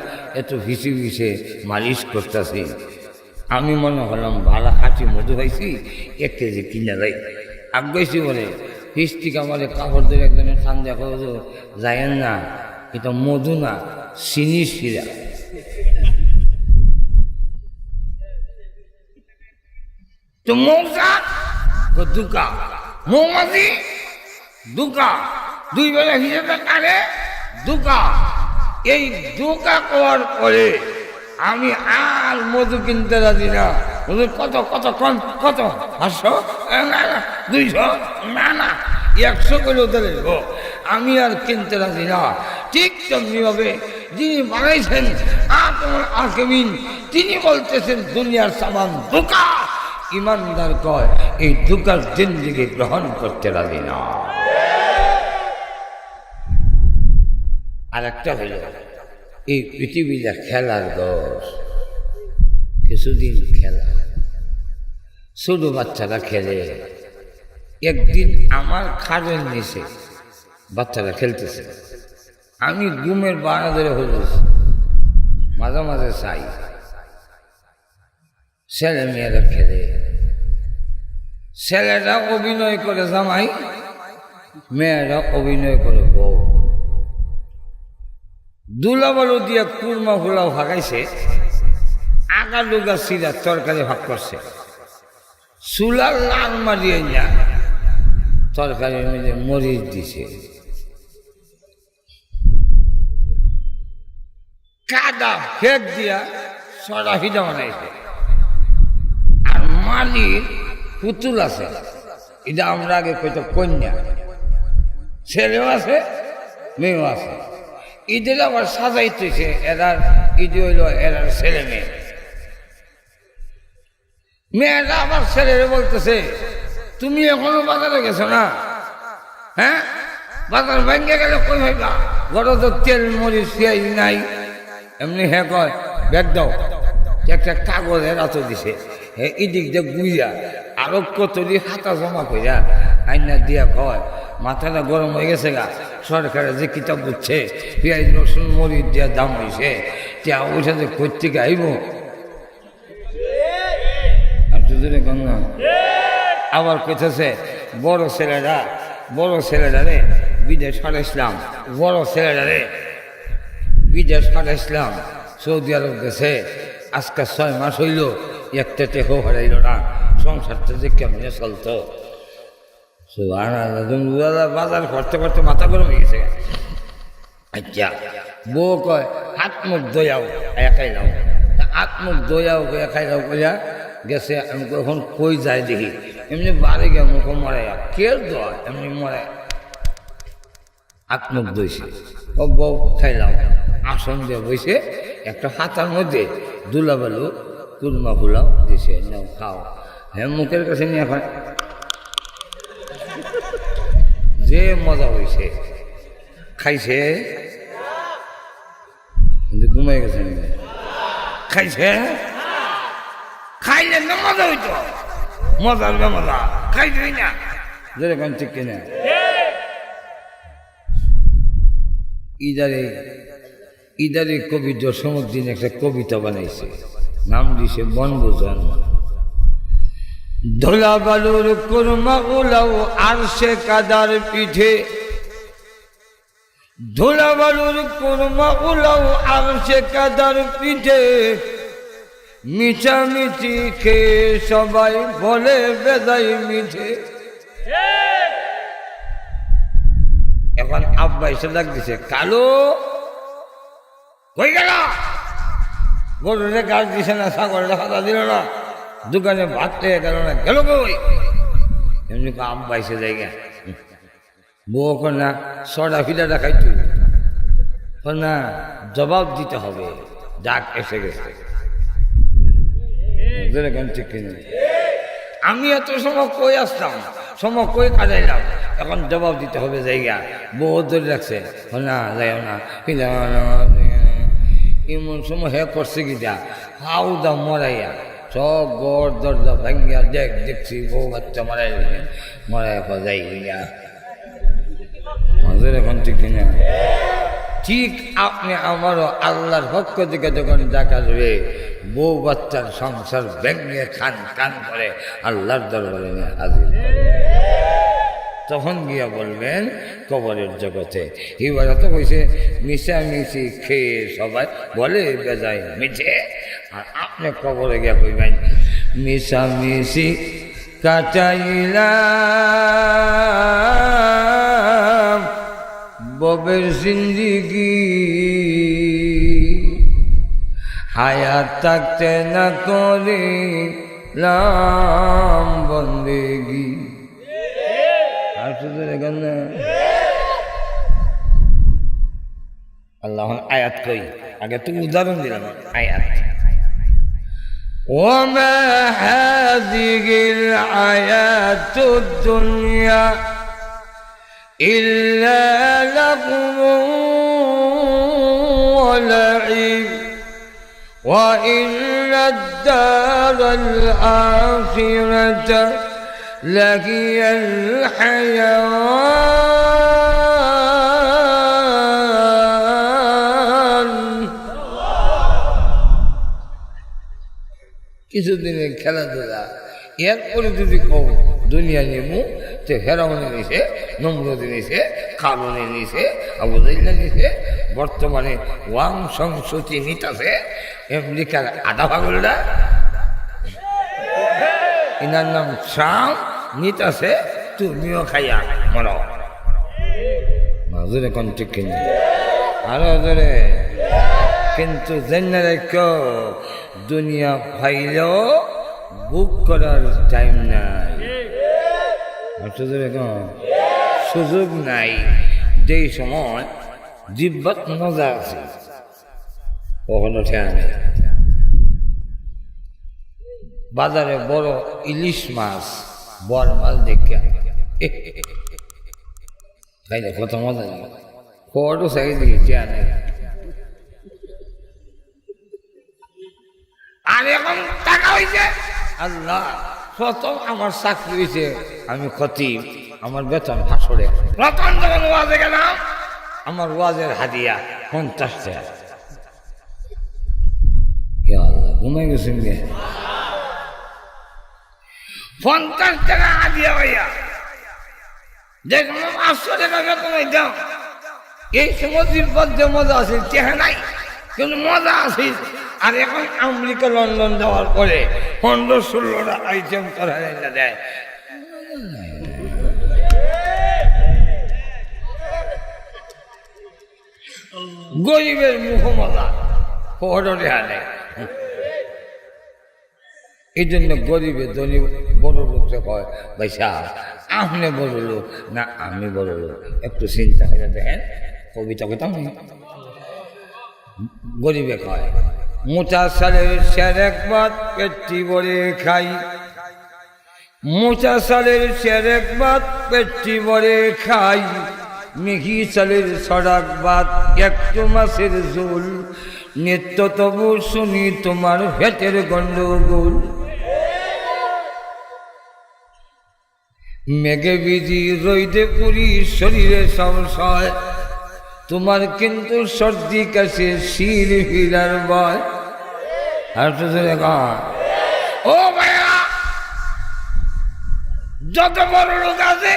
এত ভিসে ভিসে মালিশ করতেছি। আমি মনে হলাম ভালো খাঁটি মধু হয়েছি, 1 কেজি কিনে দেয়। আগাইছি বলে ফিস্টিক আমাদের কাপড় ধরে একজনের খান দেখো যায়েন না, এটা মধু না, চিনি শিরা। তো মৌসা দুকা, মৌমাছি দুকা, দুই বেলা হিসেবে কানে দুকা। এই দুকা করার পরে আমি আর মধু কিনতে রাজি না। কত কত কম, কত 500, না না 200, না না 100 করে ধরে আমি আর কিনতে রাজি না। ঠিক তেমনিভাবে যিনি বানাইছেন আপনার আকিমিন, তিনি বলতেছেন দুনিয়ার সামান ধোঁকা। ইমানদার কয় এই ধোঁকার জিন্দেগি গ্রহণ করতে রাজি না। আর একটা হইল এই পৃথিবীটা খেলার দোষ। কিছুদিন খেলা, ছোট বাচ্চারা খেলে। একদিন আমার খাটের নিচে বাচ্চারা খেলতেছে, আমি ঘুমের বাড়া ধরে হইতেছি, মাঝে মাঝে চাই ছেলে মেয়েরা খেলে। ছেলেরা অভিনয় করে জামাই, মেয়েরা অভিনয় করে বউ। দুলাবালু দিয়ে কুরমা ফুলাও ভাগাইছে, আগা ডুগা সিরা তরকারি ভাগ করছে, চুলার লাল মারিয়ে যা তরকারির মধ্যে মরিচ দিছে। কাদা ফেক দিয়া ছড়া ফিদা বানাইছে। আর মালির পুতুল আছে, এটা আমরা আগে কইতো কন্যা, ছেলেও আছে মেয়েও আছে। ঈদের আবার সাজাইতেছে এরার, ঈদ হইল এরার ছেলে মেয়ে। মেয়েরা আবার ছেলেরে বলতেছে তুমি এখনো বাজারে গেছো না? হ্যাঁ, বাজার ভেঙে গেলে কই ভাইবা, ঘরে তো তেল মরিচ পেঁয়াজ নাই। এমনি হ্যাঁ কয় ব্যাগ দাও, একটা কাগজের হাতে দিছে, হ্যাঁ এদিক দিয়ে গুইয়া আরো কতদিন হাতা জমা কইরা আইনা দিয়া কয় মাথাটা গরম হয়ে গেছে গা, সরকারে যে কিতাব বুঝছে পেঁয়াজ রসুন মরিচ দিয়া দাম হয়েছে, তা ওইটা যে করতে গাইব। আবার কইতেছে বড় ছেলেরা রে বিদেশ পাঠাইছিলাম, বড় ছেলেরা রে বিদেশ পাঠাইছিলাম, সৌদি আরব গেছে, আজকে 6 মাস হইল, একটা টেকও হারাইল না, সংসারটা যে কেমনে চলতো। বাজার করতে করতে মাথা গরম হয়ে গেছে। আচ্ছা, বউ কয় হাত মুখ দয়াও একাই লাও, হাত মুখ দয়াও একাই লাও কইয়া গেছে। আমি কখন কই যায় দেখি, এমনি বাড়ি গিয়ে মুখ মরাই কে দোয়া এমনি মরাই হাত মুখ দইছে। ও বউ খাইলাম, আসন দিয়ে বইছে, একটা হাতার মধ্যে দুলা বালু কুরমা ফুলাও দিছে, নাও খাও। হ্যাঁ মুখের কাছে নিয়ে খায়, যে মজা হয়েছে খাইছে, ঘুমাই গেছে, খাইছে, খাইলে না মজা হইতো, মজার মজা খাইছই না, যেরকম ঠিক কিনা। ইদারে কবি জসমুদ্দিন একটা কবিতা বানাইছে, নাম দিছে বনভোজন। ধোলা বালুর কুরমা উলাও আরশে কাদার পিঠে, ধোলা বালুর কুরমা উলাও আরশে কাদার পিঠে, মিঠামিঠি খেয়ে সবাই বলে বেজাই মিঠে। এখন আব্বা এসে ডাক দিছে, কালো কই গেল, গরুরে গাছ দিছে না, ছাগলটা খাতা দিল না, দোকানে ভাত পেয়ে গেল না, গেল কই? এমনি আব্বা এসে জায়গা, বউ না সরা ফিলাটা খাইতো না, জবাব দিতে হবে, ডাক এসে গেছে। ঠিক কিনা? আমি এত সময় কই আসতাম, সময় কই কাটাইলাম, এখন জবাব দিতে হবে জায়গা। বউ ধরে রাখছে, না যাইও না, এমন সময় হে করছে কি যা হাউ দা মরাইয়া সব গড় দরজা ভাঙ্গিয়া দেখছি বউ বাচ্চা মরাই যাই গিয়া মজুর। এখন ঠিক কিনা? ঠিক আপনি আমারও আল্লাহর পক্ষ থেকে যখন দেখা যাবে, বউ বাচ্চার সংসার ভেঙে খান খান করে আল্লাহর দরবারে হাজির, তখন গিয়া বলবেন কবরের জগতে। এবার তো কইছে মিশামিশি খেয়ে সবাই বলে বেজায় মিঠে, আর আপনি কবরে গিয়া কইবেন মিশামিশি কাটাইলাম ববের জিন্দিগি, হায়াত থাকতে না করিলাম বন্দেগি। আল্লাহ আয়াত কই, আগে তুমি উদাহরণ দিলাম আয়াত। وما هذه الحياة الدنيا إلا لهو ولعب وإن الدار الآخرة لهي الحيوان। কিছুদিনের খেলাধুলা, এরপরে যদি কও দুনিয়া নেমু, তো হেরাউনে নিছে, নমরুদে নিছে, কারণে নিছে, আবুদাইল্লা নিছে, বর্তমানে ওয়াং সংসতি নিতাছে আমেরিকার আধা পাগলরা, এনার নাম ট্রাম্প নিতাছে, তুমিও খাইয়া মরো। মাজুরে কোন ঠিক কিনা? আরো জোরে কিন্তু জেনে রেখো দুনিয়া পাইলেও বুক করার টাইম নাই, সুযোগ নাই। যেই সময় জিব্বাত মজা আছে কখনো ঠেয়া নেই। বাজারে বড় ইলিশ মাছ, বড় মাছ দেখে খাইলে কত মজা লাগে, কত চাই দেখি ঠেয়া নেই। আর এখন টাকা হয়েছে, আল্লাহ প্রথম আমার চাকরি হয়েছে, আমি খতিব, আমার বেতন 500 টাকা। প্রথম যখন ওয়াজে গেলাম আমার ওয়াজের হাদিয়া 50 টাকা। ঘুমাই গেছেন 50 টাকা হাদিয়া ভাইয়া, যে 500 টাকা বেতন দাও। এই সময় যে মজা আছে চেহারা নাই, কিন্তু মজা আছে। আর এখন আমেরিকা লন্ডন যাওয়ার পরে 15-16টা আইটেম তারা দেয়। গরিবের মুখমলা পড়ে আনে। এই জন্য গরিবের ধনী বড় লোককে কয় ভাই সাহেব আপনি বড় লোক না আমি বড় লোক, একটু চিন্তা করে দেখেন। কবিতা কথা গরিবে কয় মোটা সালের শের একবার পেটটি ভরে খাই, মোটা সালের শের একবার পেটটি ভরে খাই, মেঘি চালের সড়াক বাদ একটু মাছের ঝোল, নিত্য তবু শুনি তোমার ভেটের গন্ডগোল। মেঘে বিজি রইদে পুরি শরীরে সংশয়, তোমার কিন্তু সর্দি কাছে শির হিলার বয়। আর ও ভাইয়া যত বড় লোক আছে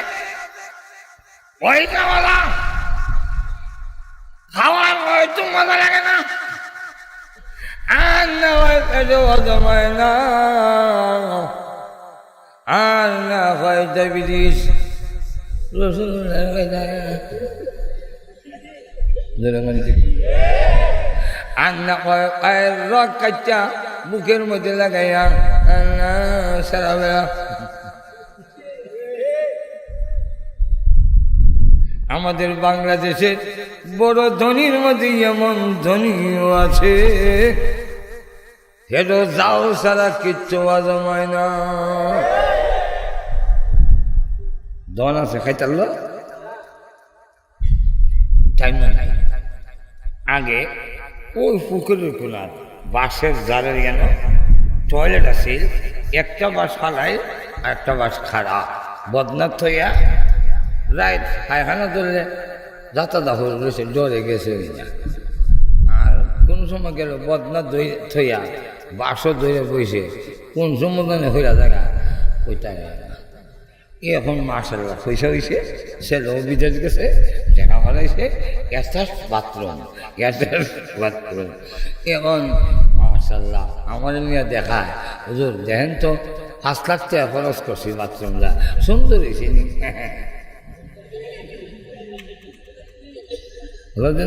পয়সাওয়ালা খাওয়ার হয়তো মজা লাগে না, আর না হয় পেটেও জমায় না, আর না হয় ডায়াবেটিস আর না হয় পায়ের রক কাটটা বুকের মধ্যে লাগাইয়া সারা বেলা। আমাদের বাংলাদেশের বড় ধনীর মধ্যে এমন ধনীও আছে, হেডো যাও সারা কিচ্ছু জমায় না। ধন আছে খাইতাল টাইম নাই। আগে ওই পুকুরের কোনার বাঁশের জারের যেন টয়লেট আছে, একটা বাস ফালাই আর একটা বাস খাড়া, বদনাথ থইয়া রাইট পায়খানা ধরলে যাতা দাহর রয়েছে ডরে গেছে। আর কোন সময় গেল বদনাথ থইয়া বাসও ধরে বইছে, কোন সময় হইয়া জায়গা ওইটা এখন মাশাআল্লাহ পয়সা হয়েছে, ছেলেও বিদেশ গেছে, দেখা ফলাইছে, অ্যাটাচ বাথরুম, অ্যাটাচ বাথরুম। এখন মাশাআল্লাহ আমার নিয়ে দেখায়, হুজুর দেখেন তো 5 লাখ টাকা খরচ করছি বাথরুমটা, সুন্দর হয়েছে নি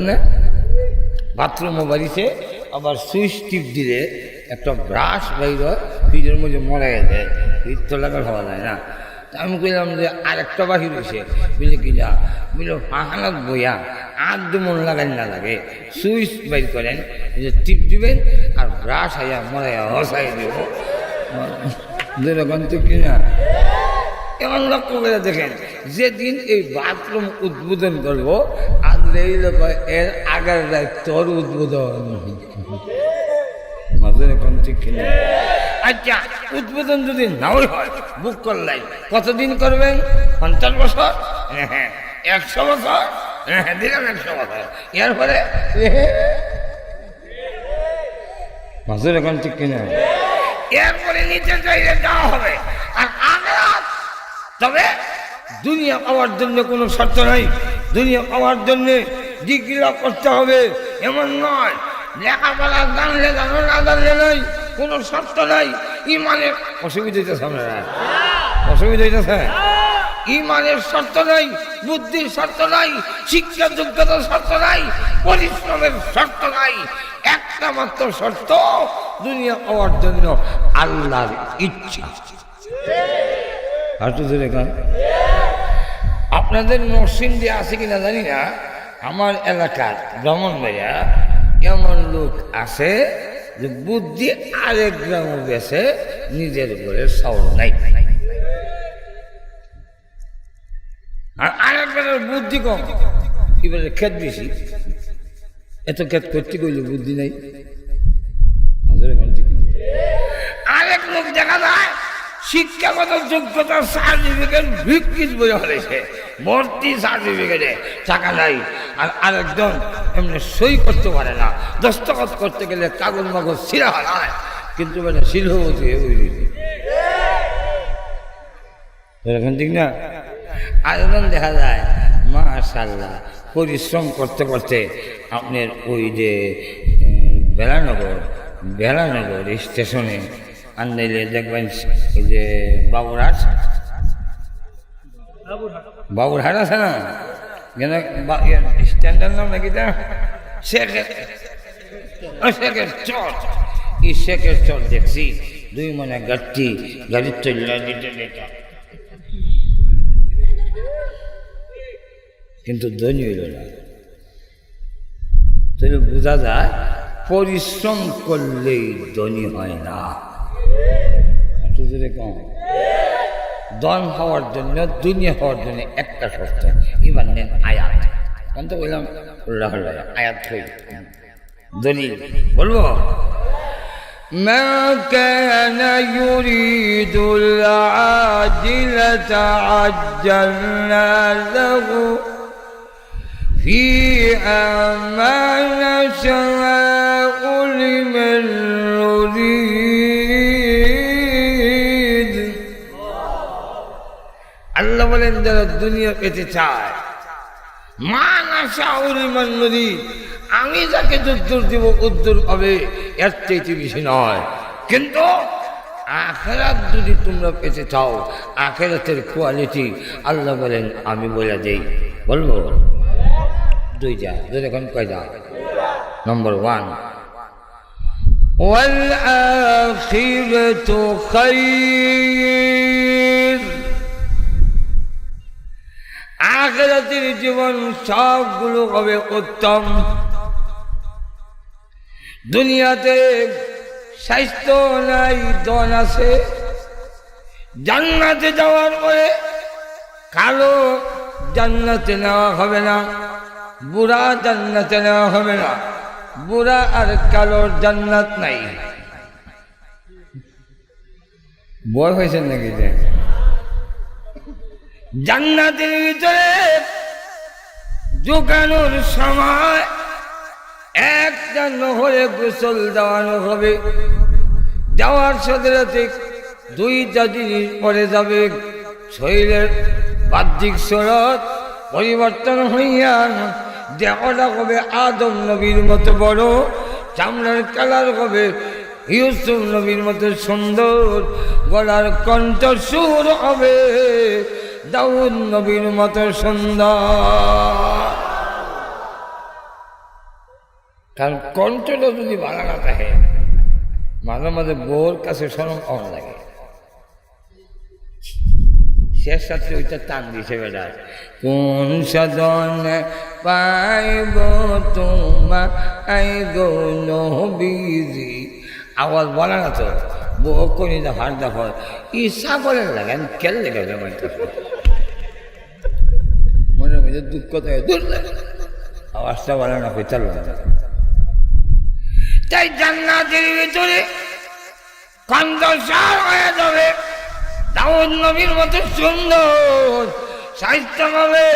না। বাথরুমও বাড়িছে, আবার সুইচ টিপ দিলে একটা ব্রাশ বাইর ফ্রিজের মধ্যে মরা গেছে, ফ্রিজ তো লাগার হওয়া যায় না। আমি কইলাম যে আরেকটা বাকি রয়েছে, বুঝলে কিনা বুঝলো পাহানাত বইয়া আর মন লাগাই না লাগে, সুইচ বাইর করেন, যে টিপ দিবেন আর ব্রাশ আইয়া মরাইয়া হসাই দিব যেরকম তো কিনা। এমন লক্ষ্য করে দেখেন, যেদিন এই বাথরুম উদ্বোধন করবো আর এই লোক এর আগের রাত তোর উদ্বোধন এরকম ঠিক কিনা। আচ্ছা উদ্বোধন যদি নাও হয় বুক করলাই কতদিন করবেন? 50 বছর, 100 বছর, দিলাম 100 বছর, এরপরে মাসুর এখন ঠিক কিনা। এরপরে নিচে চাইলে যাওয়া হবে আর আখেরাত। তবে দুনিয়া পাওয়ার জন্য কোনো শর্ত নাই, দুনিয়া পাওয়ার জন্য ডিগ্রি করতে হবে এমন নয়, লেখাপড়া জানলে জানো না জানলে নাই, কোনো শর্ত নাই। ইমানের অসুবিধা হইতেছে, আপনারা অসুবিধা হইতেছে। ইমানের শর্ত নাই, বুদ্ধির শর্ত নাই, শিক্ষা যোগ্যতার শর্ত নাই, পরিশ্রমের শর্ত নাই। একটা মাত্র শর্ত, দুনিয়া পাওয়ার জন্য আল্লাহর ইচ্ছা। আপনাদের নরসিংদী আছে কিনা জানি না, আমার এলাকার ব্রাহ্মণবাড়িয়া এমন লোক আছে যে বুদ্ধি আরেক গ্রামে বেছে, নিজের ঘরে চাউল নাই। আর আরেক গ্রামের বুদ্ধি কম, কি বলে ক্ষেত বেশি, এত ক্ষেত করতে গেলে বুদ্ধি নাই। আরেক লোক দেখা যায় শিক্ষাগত যোগ্যতার সার্টিফিকেট বিক্রিত বই হয়েছে, ভর্তি সার্টিফিকেটে টাকা নাই। আর আরেকজন এমনি সই করতে পারে না, দস্তখত করতে গেলে কাগজ মাগজ ছিঁড়া হয়, কিন্তু মানে শিল্পপতি এরকম ঠিক না। আরেকজন দেখা যায় মাশাআল্লাহ পরিশ্রম করতে করতে আপনার ওই যে বেলানগর স্টেশনে আনলে দেখবেন ওই যে বাবুরহাট আছে না, কেন স্ট্যান্ডার্ড নাম নাকি শেখের চর, এই শেখের চর দেখছি দুই মানে গাড়ির চল্লা দিতে, কিন্তু ধনী হইল না। তাহলে বোঝা যায় পরিশ্রম করলেই ধনী হয় না। কম ধন হওয়ার জন্য, দুনিয়া হওয়ার জন্য একটা শর্ত, ইমান নেন আয়াত। আমি তো বললাম আয়াত হইল দলিল বলবো। ما كان يريد العاجلة عجلنا له فيها ما نشاء لمن نريد। আল্লাহ বলেন যারা দুনিয়া পেতে চায়, মা নাশাউ লিমান নুরিদ, আমি যাকে যদ্দূর দিব উদ্দূর হবে, এর চাইতে বেশি নয়। কিন্তু আখিরাত যদি তোমরা পেতে চাও, আখিরাতের কোয়ালিটি আল্লাহ বলেন আমি বলে দেই। বলবো দুইটা, এখন কয়টা? নম্বর 1, ওয়াল আখিরাতু খায়র, আখিরাতের জীবন সবগুলো হবে উত্তম। দুনিয়াতে স্বাস্থ্য নাই, ধন আছে, জান্নাতে যাওয়ার পরে কালো জান্নাতে নেওয়া হবে না, বুড়া জান্নাতে নেওয়া হবে না, বুড়া আর কালোর জান্নাত নাই। বয় হয়েছেন নাকি? জান্নাতের ভিতরে ঢুকানোর সময় একটা নহরে গোসল দেওয়ানো হবে। যাওয়ার সাথে সাথে 2টা জিনিস পরে যাবে, শরীরের বাহ্যিক সুরত পরিবর্তন হইয়া দেহটা হবে আদম নবীর মতো বড়, চামড়ার কালার হবে ইউসুফ নবীর মতো সুন্দর, গলার কণ্ঠস্বর হবে দাউদ নবীর মতো সুন্দর। কারণ কণ্ঠটা যদি ভালো না থাকে, মাঝে মাঝে বোর কাছে শরম কম লাগে। শেষ সাথে ওইটা টান দিছে বেড়ায়, কোন সাধন পাইব তোমায় গো নবীজি। আওয়াজ বলে না তো, বউ করি না হার দেখো ইচ্ছা করে লাগেন কেন লেগে মনে মধ্যে দুঃখ থাকে, দূর লাগে আওয়াজটা বলে না, পেতাল লাগে। তাই জান্নাতের ভিতরে কণ্ঠস্বর হয়ে যাবে দাউদ নবীর মতো সুন্দর, সাহিত্য হবে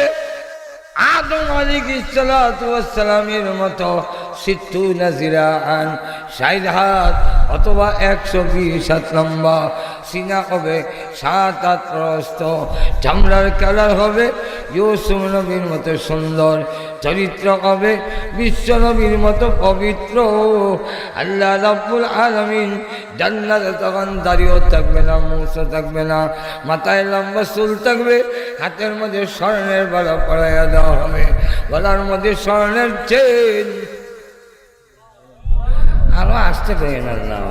আদম আলাইহিস সালামের মতো 60 জিরাআন, 60 হাত অথবা 120 হাত লম্বা, সিনা হবে 7-8 প্রস্থ, চামড়ার কালার হবে ইউসুফ নবীর মতো সুন্দর, চরিত্র হবে বিশ্ব নবীর মতো পবিত্র। আল্লাহ রাব্বুল আলামিন জান্নাতে তখন দাড়িও থাকবে না, মুছও থাকবে না, মাথায় লম্বা চুল থাকবে, হাতের মধ্যে স্বর্ণের বালা পরাইয়া দেওয়া হবে, গলার মধ্যে স্বর্ণের চেন। আরো আসতে পারেন আল্লাহ।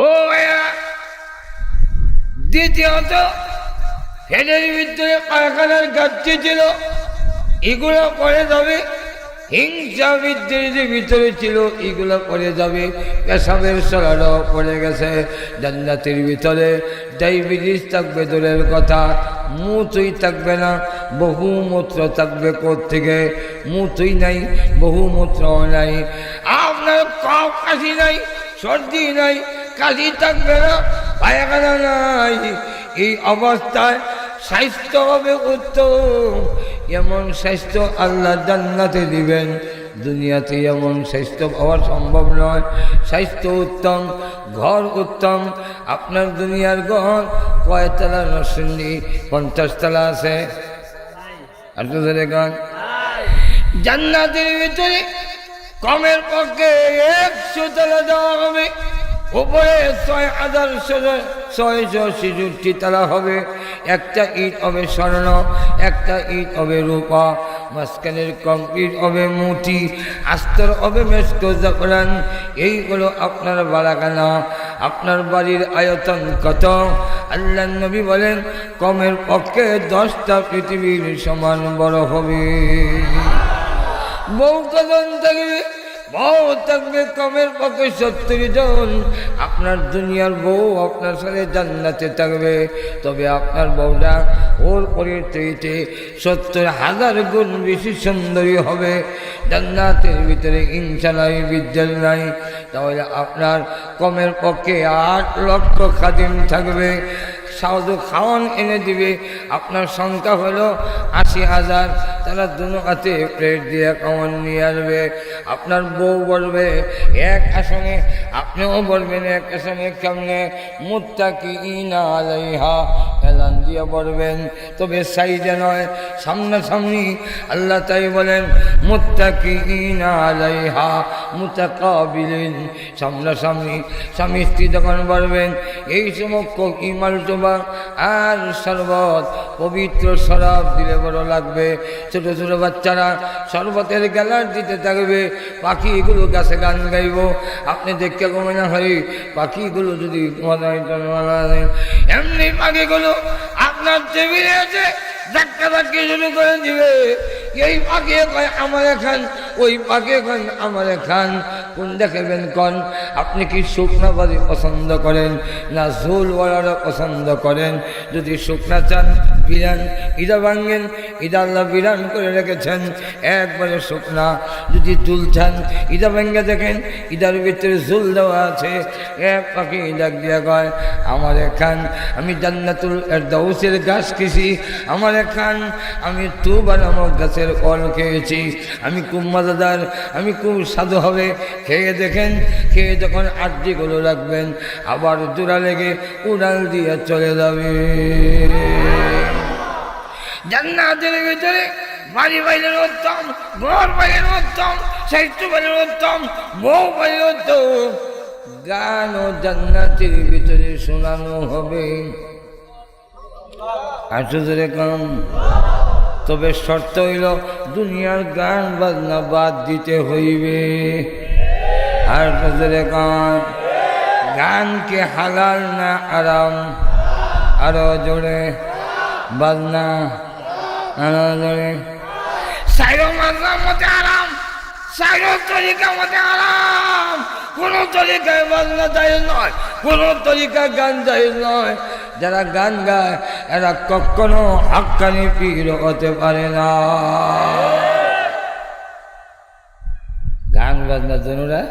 ও ভাইয়া, দ্বিতীয়ত হেডের ভিতরে কারখানার গাছটি ছিল, এগুলো পরে যাবে। হিংসা বিদ্বেষের ভিতরে ছিল, এগুলো পরে যাবে। পেশাবের সরাটাও পড়ে গেছে। জান্নাতের ভিতরে ডায়াবেটিস থাকবে দূরের কথা, মুতই থাকবে না, বহুমূত্র থাকবে। কোত্থেকে? মুতই নাই, বহুমূত্রও নাই। আপনার কফ কাশি নাই, সর্দি নাই, কাশি থাকবে না, পায়খানা নাই। এই অবস্থায় স্বাস্থ্য হবে উত্তম। এমন স্বাস্থ্য আল্লাহ জান্নাতে দিবেন, দুনিয়াতে এমন স্বাস্থ্য পাওয়া সম্ভব নয়। স্বাস্থ্য উত্তম, ঘর উত্তম। আপনার দুনিয়ার ঘর কয়তলা নরসিংদী? 50 তলা আছে। আর তো ধরে গান জান্নাতের ভিতরে কমের পক্ষে 100 তলা দেওয়া হবে, উপরে 6,666 তলা হবে। একটা ইট হবে স্বর্ণ, একটা ইট হবে রূপা, মাঝখানের কংক্রিট হবে মুটি, আস্তর হবে মেসকো জাফরান। এইগুলো আপনার বাড়াখানা। আপনার বাড়ির আয়তন কত? আল্লাহ নবী বলেন কমের পক্ষে 10টা পৃথিবীর সমান বড় হবে। বউ কজন থাকবে? বউ থাকবে কমের পক্ষে 70 জন। আপনার দুনিয়ার বউ আপনার সাথে জান্নাতে থাকবে, তবে আপনার বউটা ওর পরের চাইতে 70,000 গুণ বেশি সুন্দরী হবে। জান্নাতের ভিতরে হিংসা নাই, বিদ্বেষ নাই। তাহলে আপনার কমের পক্ষে 8 লক্ষ খাদিম থাকবে, সাধু খাওয়ান এনে দিবে। আপনার সংখ্যা হলো 80,000। তারা দুনো হাতে প্লেট দিয়ে খাওয়ান নিয়ে আসবে। আপনার বউ বলবে এক আসনে, আপনিও বলবেন এক আসনে। কেমনে? মুত্তাকিইনা আলাইহা, এলান দিয়ে বলবেন, তবে সাইডে নয়, সামনাসামনি। আল্লাহ তাই বলেন মুত্তাকিইনা আলাইহা মুতাকাবিলিন, সামনাসামনি। স্বামী স্ত্রী যখন বলবেন, এই সময় ইমাল টোবা আর শরবত, পবিত্র শরাব দিলে বড় লাগবে। ছোট ছোট বাচ্চারা শরবতের গ্যালার দিতে থাকবে। পাখিগুলো গাছে গান গাইব। আপনি দেখতে কমে না হয় পাখিগুলো যদি এমনি পাখিগুলো আপনার টেবিলে আছে, ধাক্কা ধাক্কি শুরু করে দিবে। এই পাখি কয় আমারে খান, ওই পাখি কয় আমারে খান। কোন দেখাবেন কন? আপনি কি শুকনা বাড়ি পছন্দ করেন না ঝোলওয়ালারা পছন্দ করেন? যদি শুকনা চান বিরান, ইদা ভাঙ্গেন, ইদা আল্লাহ বিরান করে রেখেছেন একবারে শুকনা। যদি ঝুল চান ইদা ভেঙ্গে দেখেন, ইদার ভিতরে ঝুল দেওয়া আছে। এক পাখি ডাক দিয়া কয় আমারে খান, আমি জান্নাতুল এরদাউসের গাছ খেয়েছি, আমারে খান। আমি তুবা নামক গাছের ফল খেয়েছি, আমি খুব মজাদার, আমি খুব স্বাদু হবে। খেয়ে দেখেন, খেয়ে যখন আড্ডিগুলো রাখবেন আবার জোড়া লেগে উড়াল দিয়ে চলে যাবে। জান্নাতের ভিতরে বাড়ি বাইরের উত্তম, ঘর বাইরের উত্তম, সাহিত্য বাইরের উত্তম, বউ বাইরের উত্তম। গান ও জান্নাতের ভিতরে শোনানো হবে। আসলে কম, তবে শর্ত হইল দুনিয়ার গান বাজনা বাদ দিতে হইবে। আর কাজে গান কে হালাল না আরাম? আরো জোরে বাজনা, আরো জোরে। সাইরো মাঝার মধ্যে আরাম, সাইরো তরিকার মধ্যে আরাম। কোন তরিকায় বাজনা জায়েজ নয়, কোন তরিকায় গান জায়েজ নয়। যারা গান গায় এরা কখনো হাক্কানি পীর হতে পারে না। গান বাজনা জনুরা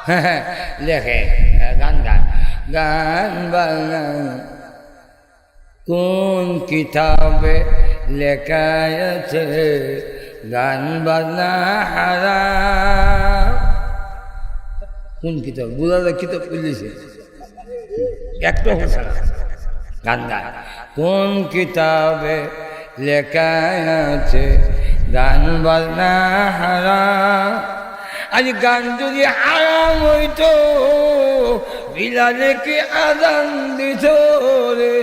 হ্যাঁ লেখে গান গায়। গান বাজনা কোন কিতাবে লেখা আছে গান বাজনা হারাম? কোন কিতাব বুঝালে কিতাব পড়লিছে একটা হচ্ছে না গান গায় কোন কিতাবে লেখা আছে গান বাজনা হারাম আজ গান যদি হারাম হইতো বিলালে কি আজান দিত রে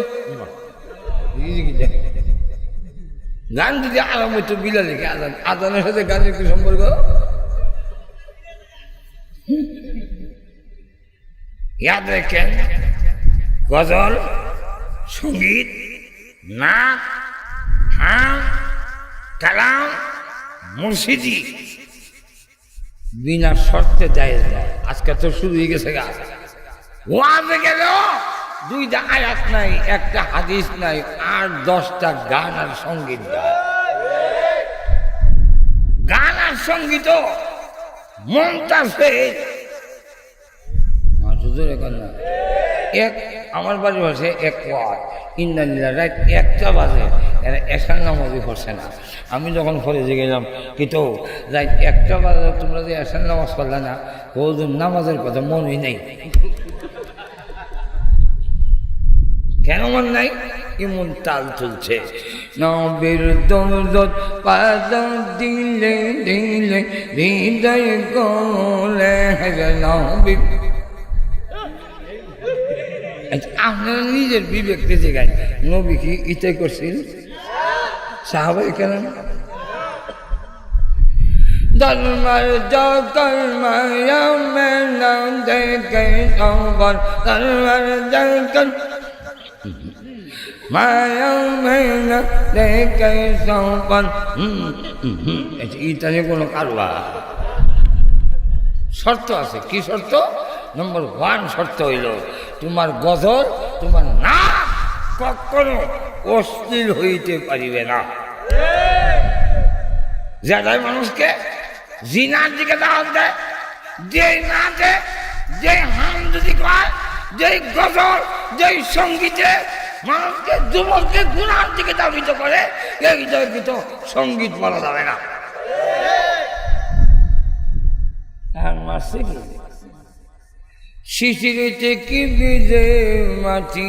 গান যদি হারাম হইতো বিলালে কি আজান আজানের সাথে গানের কি সম্পর্ক ইয়াদ রেখেন গজল সঙ্গীত নাচ হাম কালাম মুর্শিদি বিনা শর্তে জায়েজ নয় আজকে তো শুরু হয়ে গেছে গাছ ওয়াজে গেল দুইটা আয়াত নাই একটা হাদিস নাই আর 10টা গান আর সঙ্গীত গায় গান আর সঙ্গীত মনটা ফের এক আমার বাড়ির পাশে এক ওয়াজ ইন্দ্রানীলা রাত 1টা বাজে এরা এসার নামাজই পড়ছে না আমি যখন ফরেজে গেলাম কিন্তু রাত 1টা বাজে তোমরা যে এসার নামাজ পড়লে না ওদের নামাজের কথা মনই নেই কেন মন নাই এমন তাল তুলছে নবীর দৌলত পাদা দিলে দিলে হৃদয় গোলে নবী আপনারা নিজের বিবেক বেঁচে গাই নবী কি ইটাই করছিল সাহাবাই কেন দরবার জগর মায়া মেলা দেখে সবার দরবার জগর মায়া মেলা দেখে সবার ইটানে কোনো কারবার শর্ত আছে কি শর্ত নম্বর 1 শর্ত হইল তোমার গজল তোমার না কখনো অশ্লীল হইতে পারিবে না যারা মানুষকে জিনার দিকে দাওয়াত দেয় যে নাচে যে হাম যদি কয় যে গজল যে সঙ্গীতে মানুষকে যুবককে গুনার দিকে দাবিত করে এই দাবিত সঙ্গীত বলা যাবে না আর মাসে শিশিরেতে কি বিজে মাটি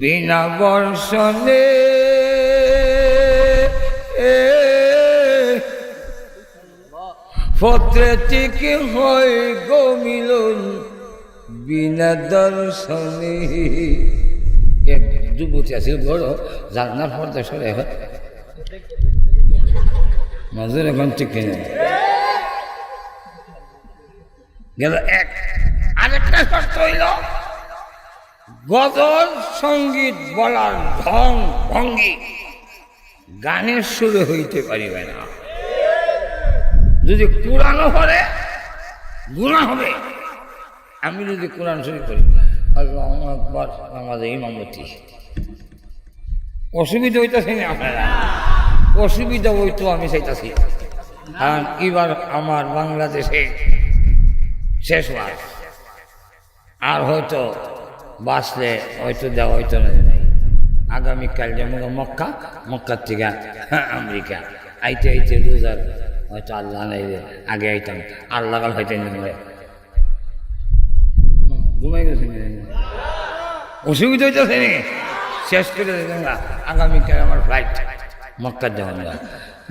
বিনা বর্ষণে পত্রে থেকে হয় গো মিলন বিনা দর্শনে এক যুবতী আছে বড় জানলার পর্দা সরে হয় নজর এখন ঠিক কিনে গেল এক আরেকটা শর্ত হইল গজল সঙ্গীত বলার ঢং ভঙ্গি গানের সুরে হইতে পারিবে না যদি কোরআনও পড়ে গুনাহ হবে আমি যদি কোরআন শরীফ করি আল্লাহু আকবার আমাদের ইমামতি অসুবিধা হইতেছে না আপনারা অসুবিধা হইতো আমি চাইতেছি কারণ এবার আমার বাংলাদেশে শেষ ওয়াজ আর হয়তো বাঁচলে হয়তো দেওয়া হয়তো না আগামীকাল যেমন মক্কার থেকে আমেরিকা আইতে আইতে রোজার হয়তো আল্লাহ নাই আগে আইতাম আল্লাহ কাল হয়তো ঘুমাই গেছে অসুবিধা হইতেছে নি শেষ করে আগামীকাল আমার ফ্লাইট মক্কার যাওয়া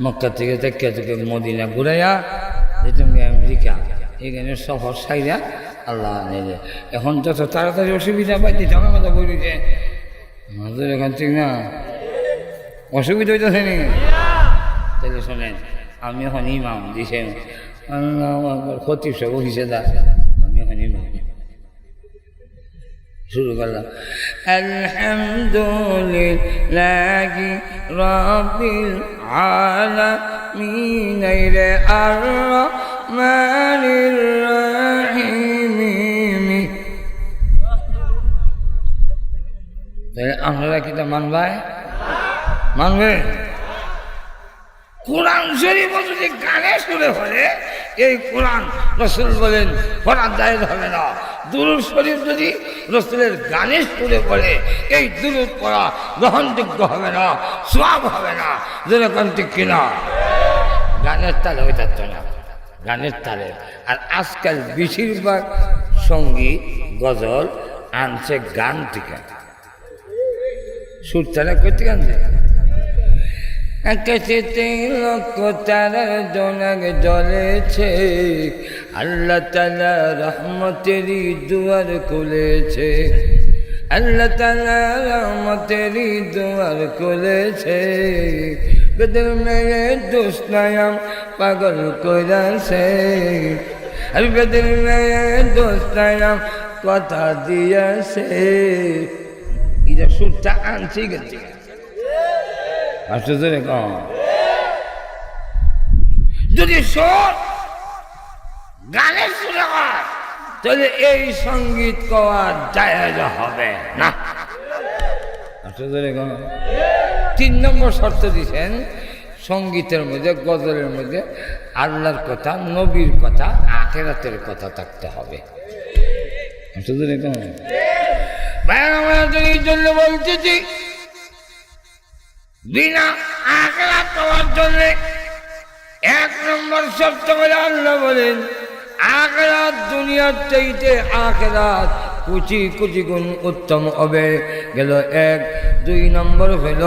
মক্কার থেকে থেকে মদিনা ঘুরাইয়া যেতাম আমেরিকা এখানে সফর সাইরা আল্লাহ নেই এখন যত তাড়াতাড়ি অসুবিধা পাই দিতে আমার কথা বলি যে আমাদের এখান থেকে না অসুবিধা হইতেছে নি তাহলে শোনেন আমি এখন ইমাম দিছেন খতিব সাহেব অফিসে দা আমি এখন ইমাম শুরু করলাম আলহামদুলিল্লাহি রাব্বিল আলামিন আর রহমানির রহিম তাহলে আপনারা কি তা মানবে কোরআন শরীফ যদি গানে শুনে হলে এই কোরআন রসুল বলেন পড়া জায়েজ হবে না দুরূদ শরীফ যদি রসুলের গানে শুনে পড়ে এই দুরূদ পড়া গ্রহণযোগ্য হবে না সওয়াব হবে না যেরকম ঠিক কিনা গানের তালে হয়ে যাচ্ছে না গানের তালে। আর আজকাল বেশিরভাগ সঙ্গীত গজল আনছে গান থেকে, সুর তারা করতে গানছে। আকাশেতে লক্ষ তারার জোনাক জ্বলেছে, আল্লাহ তাআলা রহমতেরই দুয়ার খুলেছে, আল্লাহ তাআলা রহমতেরই দুয়ার খুলেছে। বেদের মেয়ে দোস্তায়াম পাগল কইরাছে, আর বেদের মেয়ে দোস্তায়াম কথা দিয়েছে। এটা সুরটা আনছি গেছে যদি সুর গানের সুরে হয় তাহলে এই সঙ্গীত কওয়া জায়েজ হবে না। 3 নম্বর শর্ত দিচ্ছেন, সঙ্গীতের মধ্যে গজলের মধ্যে আল্লাহর কথা, নবীর কথা, আখিরাতের কথা থাকতে হবে। এই জন্য বলতেছি, বিনা আখিরাত পাওয়ার জন্য 1 নম্বর শর্ত করে আল্লাহ বলেন আখিরাত দুনিয়ার চাইতে আখিরাত কুচি কুচি গুণ উত্তম হবে। গেল 1। 2 নম্বর হইল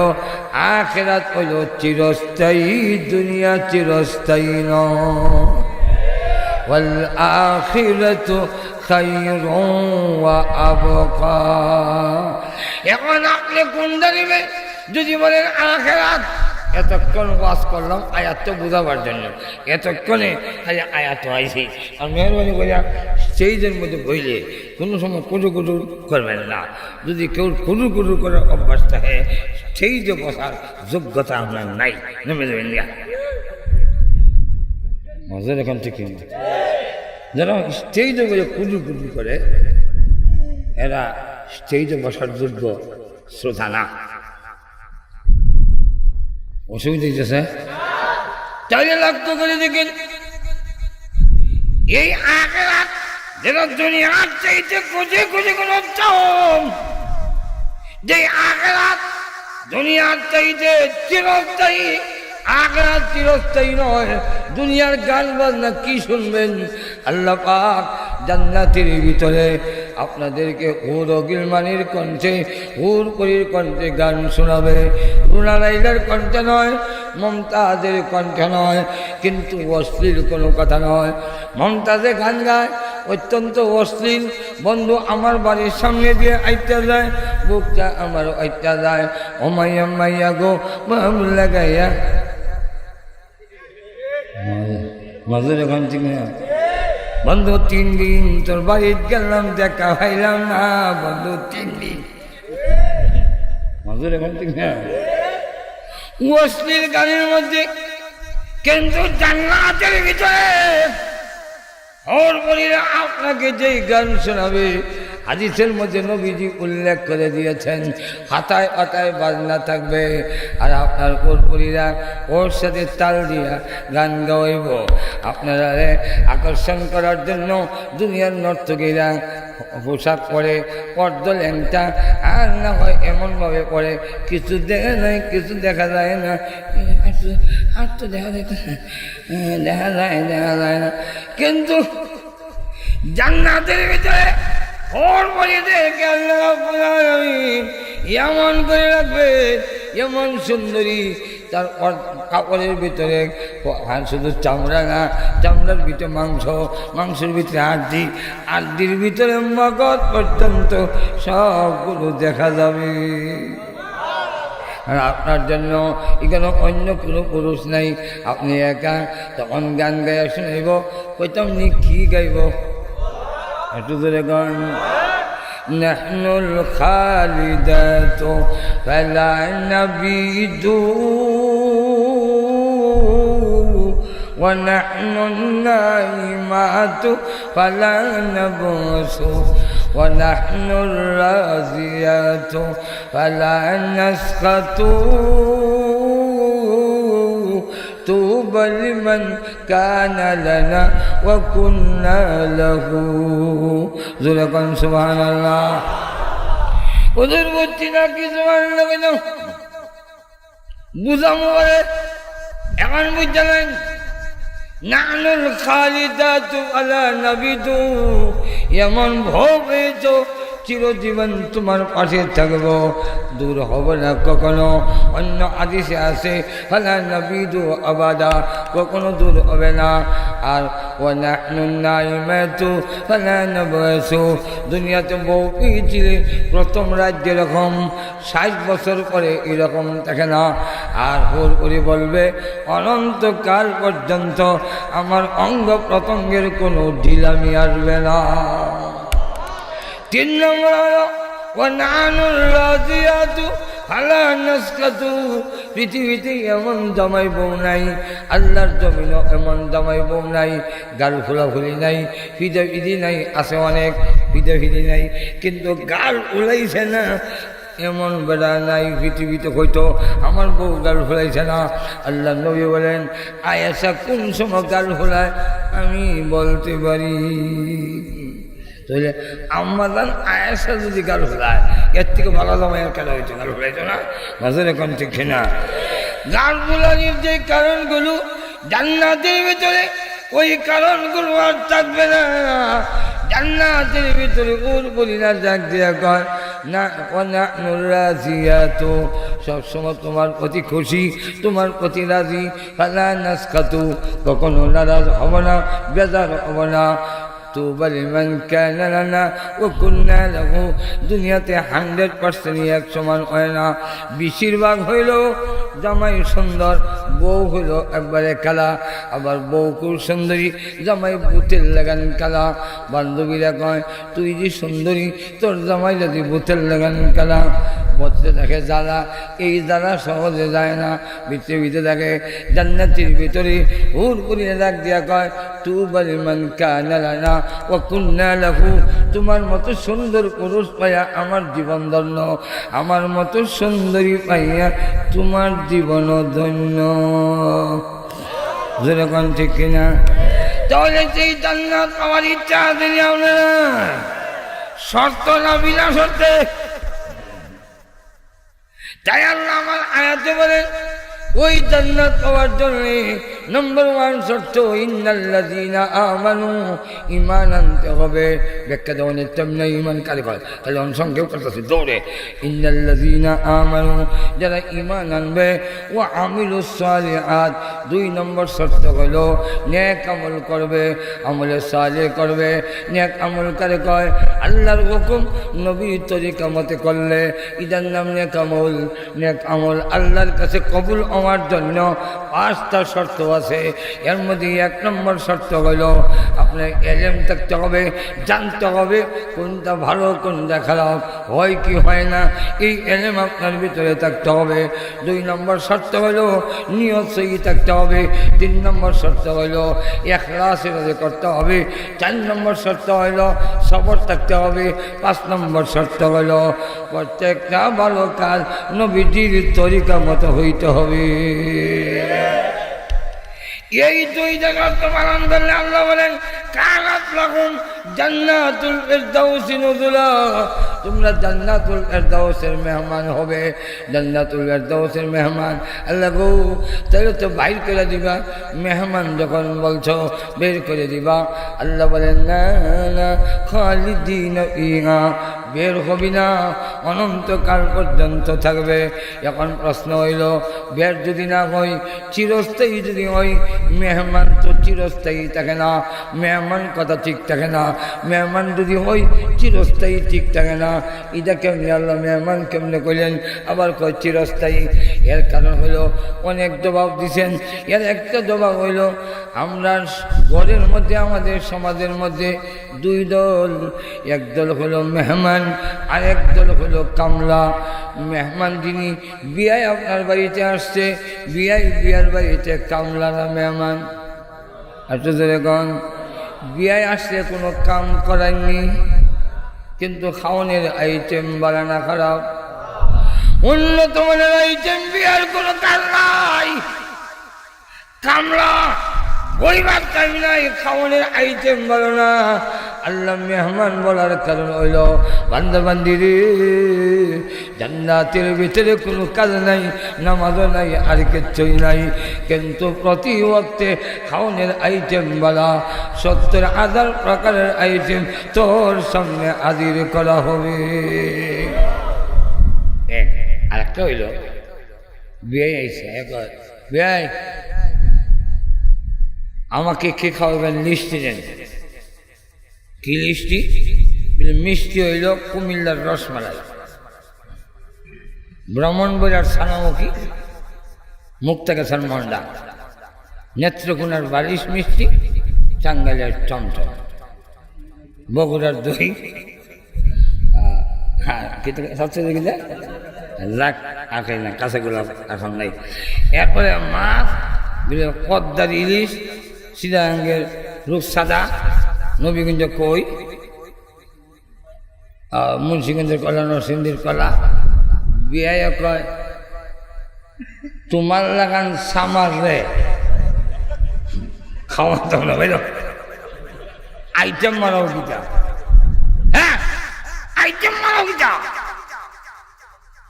আখিরাত হইল চিরস্থায়ী, দুনিয়া চিরস্থায়ী নয়। ওয়াল আখিরাতু খায়রুন ওয়া আবকা। এখন আপনি কোনটা নেবেন? যদি বলেন আখিরাত, এতক্ষণ ওয়াজ করলাম আয়াত তো বোঝাবার জন্য, এতক্ষণে খালি আয়াত আইছি। আর মেহরবানি করে স্টেজের মধ্যে বইলে কোনো সময় কুটু কুটু করবেন না। যদি কেউ কুটু কুটু করার অভ্যাস থাকে, স্টেজে বসার যোগ্যতা আপনার নাই, নেমে দেবেন না। মজার এখান থেকে যারা স্টেজে বলে কুটু কুটু করে, এরা স্টেজে বসার যোগ্য শ্রোতা না। অসুবিধা হইতেছে? তাহলে লক্ষ্য করে দেখেন, এই আখিরাত যেন দুনিয়ার চাইতে খুঁজে খুঁজে কোন উত্তম, যে আখিরাত দুনিয়ার চাইতে চিরস্থায়ী। আখিরাত চিরস্থায়ী নয়। দুনিয়ার গান বাজনা কি শুনবেন? আল্লাহ পাক জান্নাতের ভিতরে আপনাদেরকে হুর ও গিলমানের কণ্ঠে, হুর পরীর কণ্ঠে গান শোনাবে। রুনা লাইলার কণ্ঠে নয়, মমতাজের কণ্ঠে নয়, কিন্তু অশ্লীল কোনো কথা নয়। মমতাজে গান গায় অত্যন্ত অশ্লীল। বন্ধু আমার বাড়ির সামনে দিয়ে আইটা যায়, বুকটা আমারও আইটা যায়। ও মাইয়া মাইয়া গো মামুল লাগাইয়া মজুর এখন ঠিক বন্ধু 3 দিন তোর বাড়িতে গেলাম, দেখা পাইলাম না বন্ধু 3 দিন। মজুর এখন ঠিক না অশ্লীল গানের মধ্যে, কিন্তু জান্নাতের ভিতরে ওর বলিরা আপনাকে যেই গান শোনাবে, হাদিসের মধ্যে নবীজি উল্লেখ করে দিয়েছেন, হাতায় পাতায় বাজনা থাকবে, আর আপনার পরিরা ওর সাথে তাল দিয়া গান গাইব। আপনারা আকর্ষণ করার জন্য দুনিয়ার নর্তকীরা পোশাক পরে, পর্দ ল্যাংটা, আর না হয় এমনভাবে পরে কিছু দেখা যায়, কিছু দেখা যায় না, আর তো দেখা যায় না। কিন্তু জান্নাতের ভিতরে ওর পরিদেরকে আল্লাহ এমন করে রাখবে, এমন সুন্দরী। তার কাপড়ের ভিতরে শুধু চামড়া না, চামড়ার ভিতরে মাংস, মাংসের ভিতরে হাড্ডি, হাড্ডির ভিতরে মগজ পর্যন্ত সবগুলো দেখা যাবে। আর আপনার জন্য এখানে অন্য কোনো পুরুষ নাই, আপনি একা। তখন গান গাইয়া শুনাইব, কইতাম নি কি গাইব? একটু ধরে গান। নাহনুল খালিদাতু ফালা নাবিদু ওয়া নাহনুন নাইমাতু ফালা নাবসু ওয়া নাহনুর রাজিয়াতু ফালা নাসকাতু طوبى لمن كان لنا وكنا له ذلكن سبحان الله ওদের বলছি না কি সুবহানাল্লাহ কেন বুঝামো বলে এখন বুঝলেন নানুল খালিদাতু আলা নাবিদু, এমন ভোগ হয়েছ চিরজীবন তোমার পাশে থাকবো, দূর হবে না কখনো। অন্য আদিসে আছে ফালা নাবিদু আবাদা, কখনো দূর হবে না। আর ও নাহনুন নাইমাতু ফালা নাবসু, দুনিয়াতে বউ পেয়েছিলে প্রথম রাত যেরকম 60 বছর পরে এরকম থাকে না। আর হুর করে বলবে অনন্তকাল পর্যন্ত আমার অঙ্গ প্রত্যঙ্গের কোনো ঢিলামি আসবে না। 3 নম্বর হলো ওয়ানানুর রাজিয়াতু আলা নাসকাতু, পৃথিবীতে এমন জামাই বউ নাই, আল্লাহর জমিনও এমন জামাই বউ নাই, গাল ফুলাফুলি নাই, ফিদি নাই, আছে অনেক ফিদি নাই, কিন্তু গাল উলাইছে না এমন বেড়া নাই পৃথিবীতে। হয়তো আমার বউ গাল ফুলাইছে না। আল্লাহ নবী বলেন আয়েশা কোন সময় গাল ফুলায় আমি বলতে পারি। তাহলে আম্মাজান আয়েশা যদি গাল ফুলায় এর থেকে ভালো জামাইয়ের কেন হয়েছে? গাল ফুলাইতো না নজর এখন ঠিক না। গাল ফুলানির যে কারণগুলো জান্নাতের ভিতরে, ওই কারণগুলো আর থাকবে না। জান্নাতের ভিতরে ওর বলিনা ডাক দিয়া কয় না ওয়ানানুর রাজিয়াতু, সবসময় তোমার প্রতি খুশি, তোমার প্রতি রাজি। ফালা নাসকাতু, কখনো নারাজ হব না, বেজার হব না। তুবা লিমান কানা লানা ওয়া কুন্না লাহু, দুনিয়াতে 100% এক সমান হয় না। বেশিরভাগ হইল জামাই সুন্দর, বউ হইল একবারে কালা। আবার বউ খুব সুন্দরী, জামাই বুতের লাগান কালা। বান্ধবীরা কয় তুই যে সুন্দরী, তোর জামাই যদি বুতের লাগান কালা। বসতে থাকে জ্বালা, এই জ্বালা সহজে যায় না। ভিতরে থাকে জান্নাতের ভিতরে হুর করিয়া ডাক দিয়া কয় তুবা লিমান কানা লানা ওয়া কুন্না লাহু, তোমার মতো সুন্দর পুরুষ পাইয়া আমার জীবন ধন্য, আমার মতো সুন্দরী পাইয়া তোমার জীবন ধন্য। যেরকম ঠিক কিনা? তাহলে সেই জান্নাত আমার ইচ্ছা আছে না? শর্ত না বিনা শর্তে? তাই আল্লাহ আমার আয়াতে বলেন ওই জান্নাত পাওয়ার জন্য নম্বর 1 শর্ত ইন্নাল্লাযীনা আমানু, ঈমান আনতে হবে। ব্যাখ্যা দেওয়ানের তেমনি ঈমান কারে করে, তাহলে অনুসংক্ষেপ করতেছে দৌড়ে। ইন্নাল্লাযীনা আমানু, যারা ঈমান আনবে, ওয়া আমিলুস সালিহাত, 2 নম্বর শর্ত হলো নেক আমল করবে, আমলে সালেহ করবে। নেক আমল কারে কয়? আল্লাহর হুকুম নবীর তরিকা মতে করলে ইদার নাম নেক আমল। নেক আমল আল্লাহর কাছে কবুল হওয়ার জন্য 5টা শর্ত আছে। এর মধ্যে 1 নম্বর শর্ত হইল আপনার এলেম থাকতে হবে, জানতে হবে কোনটা ভালো কোনটা খারাপ, হয় কি হয় না, এই এলেম আপনার ভিতরে থাকতে হবে। 2 নম্বর শর্ত হইল নিয়ত সহি থাকতে হবে। 3 নম্বর শর্ত হইল ইখলাসের করতে হবে। 4 নম্বর শর্ত হইল সবর থাকতে হবে। 5 নম্বর শর্ত হইল প্রত্যেকটা ভালো কাজ নবীজির তরিকা মতো হইতে হবে। এই 2 জায়গা তোমার আন্দোলনে আল্লাহ বলেন কানাত লাকুম জান্নাতুল ফিরদাউসি নুজুলা, তোমরা জান্নাতুল ফিরদাউসের মেহমান হবে। জান্নাতুল ফিরদাউসের মেহমান আল্লাহ গো, তাহলে তো বাইর করে দিবা। মেহমান যখন বলছো বের করে দিবা, আল্লাহ বলেন না না খালিদিন ফিহা, বের হবি না, অনন্তকাল পর্যন্ত থাকবে। এখন প্রশ্ন হইল বের যদি না হই, চিরস্থায়ী যদি হই, মেহমান তো চিরস্থায়ী থাকে না, মেহমান কথা ঠিক থাকে না। মেহমান যদি হই চিরস্থায়ী ঠিক থাকে না। এটা কেমনি আল্লাহ মেহমান কেমনে কইলেন আবার কয় চিরস্থায়ী? এর কারণ হইল অনেক জবাব দিছেন। এর একটা জবাব হইল আমরা ঘরের মধ্যে আমাদের সমাজের মধ্যে 2 দল, এক দল হলো মেহমান আর এক দল হলো কামলা। মেহমান যিনি বিয়ায় আপনার বাড়িতে আসছে, বিয়ার বাড়িতে কামলা না মেহমান? আচ্ছা যেরকম বিয়ায় আসলে কোনো কাম করায়নি, কিন্তু খাওয়ানোর আইটেম বানানা খারাপ, উন্নত মানের আইটেম, বিয়ার কোনো কাজ নাই। কামলা বইবার টাইম নাই, খাওয়ানোর আইটেম বলো না। আল্লাহ মেহমান বলার কারণ হইল বান্দা বান্দিরে জান্নাতের ভিতরে কোনো কাজ নাই, নামাজও নাই, আর কিচ্ছুই নাই, কিন্তু প্রতি ওয়াক্তে খাওনের আইটেম বলা 70,000 প্রকারের আইটেম তোর সামনে হাজির করা হবে। আরেকটা হইল বিয়ে আইসে, বিয়ে আমাকে কে খাওয়াবেন লিস্টি নেন। কি লিস্টি? মিষ্টি হইল কুমিল্লার রসমালাই, ব্রাহ্মণবাড়িয়ার ছানামুখী, মুক্তাগাছার মন্ডা, নেত্রকোনার বালিশ মিষ্টি, টাঙ্গাইলের চমচম, বগুড়ার দই, হ্যাঁ সবচেয়ে দেখিলে লাখ আঁকাই না, কাঁচাগুলো এখন নাই। এরপরে মাছ, পদ্মার ইলিশ, সিরাঙ্গের রূপসাদা, নবীগঞ্জ কই, মুন্সিগঞ্জের কলা, নরসিংদীর কলা। বিয়ে কয় তোমার লাগান সামার রে খাওয়া তো না ভাই, আইটেম মারাও গীতা, হ্যাঁ আইটেম মারাও গীতা।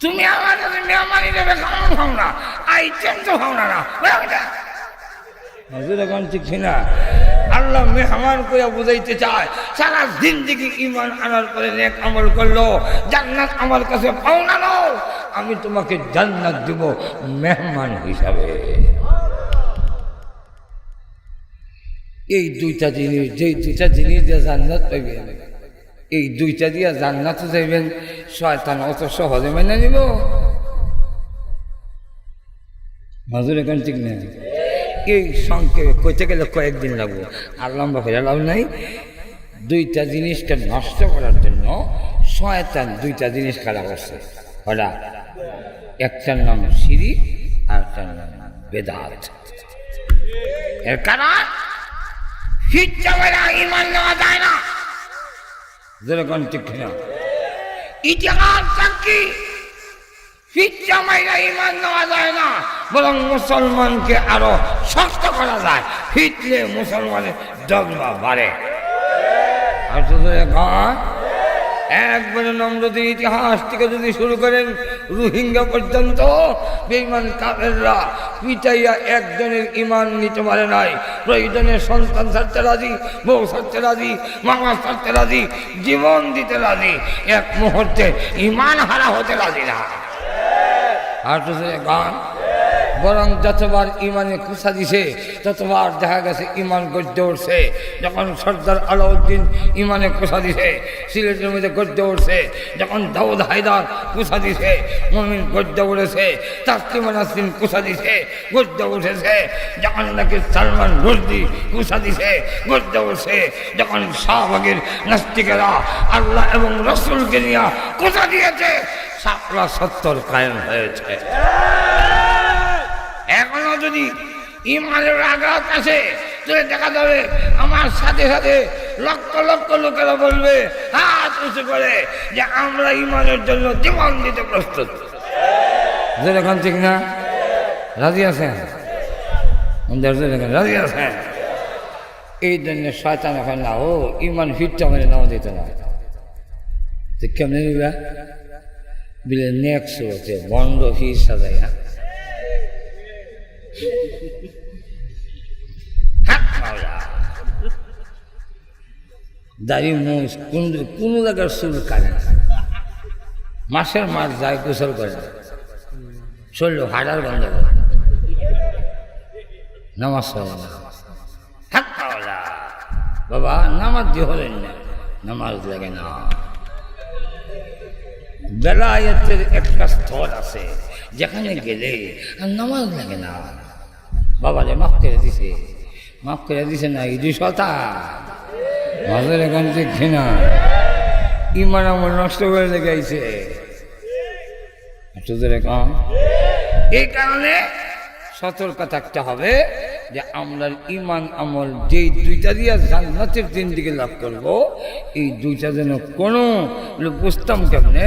তুমি আমার মেহমানি দেবে, খাওয়া খাও না, আইটেম তো খাও না। এখন ঠিক না, আল্লাহ মেহমান করে বুঝাইতে চায় সারা জিন্দেগি ঈমান আনার পরে নেক আমল করলো, জান্নাত আমার কাছে পাও না, আমি তোমাকে জান্নাত দেব মেহমান হিসাবে। এই দুইটা জিনিস, যেই দুইটা জিনিস দিয়ে জান্নাত পাইবেন, এই দুইটা দিয়ে জান্নাতে যাইবেন, শয়তান অত সহজে মেনে নিব? হুজুর এখন ঠিক নেই। এই সংক্ষেপে কইতে গেলে কয়েকদিন লাগবো, আর লম্বা ফেরা লাভ নাই। দুইটা জিনিসকে নষ্ট করার জন্য শয়তান দুইটা জিনিস খেলা করছে। ওরা একটার নাম শিরক আর একটার নাম বেদাত। এর কারণ ঈমান নেওয়া যায় না, যেরকম ঠিক না। ইতিহাস সাক্ষী, ফিচ্চা মাইরা ঈমান নেওয়া যায় না, বরং মুসলমানকে আরো শক্ত করা যায়। ফিটলে মুসলমানের জজবা বাড়ে। আর একবারে নমরুদের ইতিহাস থেকে যদি শুরু করেন রোহিঙ্গা পর্যন্ত, বেঈমান কাফেররা পিটাইয়া একজনের ঈমান নিতে পারে নাই। প্রয়োজনে সন্তান ছাড়তে রাজি, বউ ছাড়তে রাজি, মামা ছাড়তে রাজি, জীবন দিতে রাজি, এক মুহূর্তে ঈমান হারা হতে রাজি না। আর গান বরং যতবার ইমানে কুসা দিছে ততবার দেখা গেছে ইমান গড়ে উঠছে। যখন সর্দার আলাউদ্দিন ইমানে কুসা দিছে, সিলেটের মধ্যে গড়ে উঠছে। যখন দাউদ হায়দার কুসা দিছে, মুমিন গড়ে উঠেছে। তাসলিমা নাসরিন কুসা দিছে, গড়ে উঠেছে। যখন নাকি সালমান রুশদি কুসা দিছে, গড়ে উঠছে। যখন শাহবাগের নাস্তিকেরা আল্লাহ এবং রসুলকে নিয়ে কুসা দিয়েছে, 70 কায়েম হয়েছে। এখনো যদি ইমানের আঘাত আছে, তুই দেখা যাবে আমার সাথে সাথে লক্ষ লক্ষ লোকেরা বলবে হাত উঁচু করে যে আমরা ইমানের জন্য জীবন দিতে প্রস্তুত। যেরকম ঠিক না? রাজি আছেন? রাজি আছেন? এই জন্য শয়তান এখন না, ও ইমান ফিরটা মানে নাও দিতে না। কেমনে নিবা বিলে নেক্সট হচ্ছে বন্ধ ফির সাজাই। দাড়ি মুছ কোনো জায়গার চুল কাটে না, মাসের মাস যায় গোসল করে না, শরীর হাজার বন্ধ করে নামাজ পড়ে না। বাবা নামাজ দিয়ে হলেন না, নামাজ লাগে না। বেলায়েতের একটা স্তর আছে যেখানে গেলে আর নামাজ লাগে না। বাবারে মাফ করে দিছে না, এই 2 শতান মাঝের এখান থেকে ঘৃণা ইমান আমার নষ্ট করে লেগেছে। এই কারণে সতর্ক থাকতে হবে যে আমরা ইমান আমল যেই দুইটা দিয়ে জান্নাতের জিন্দেগি লাভ করব, এই দুইটা যেন কোনো বুঝতাম কেমনে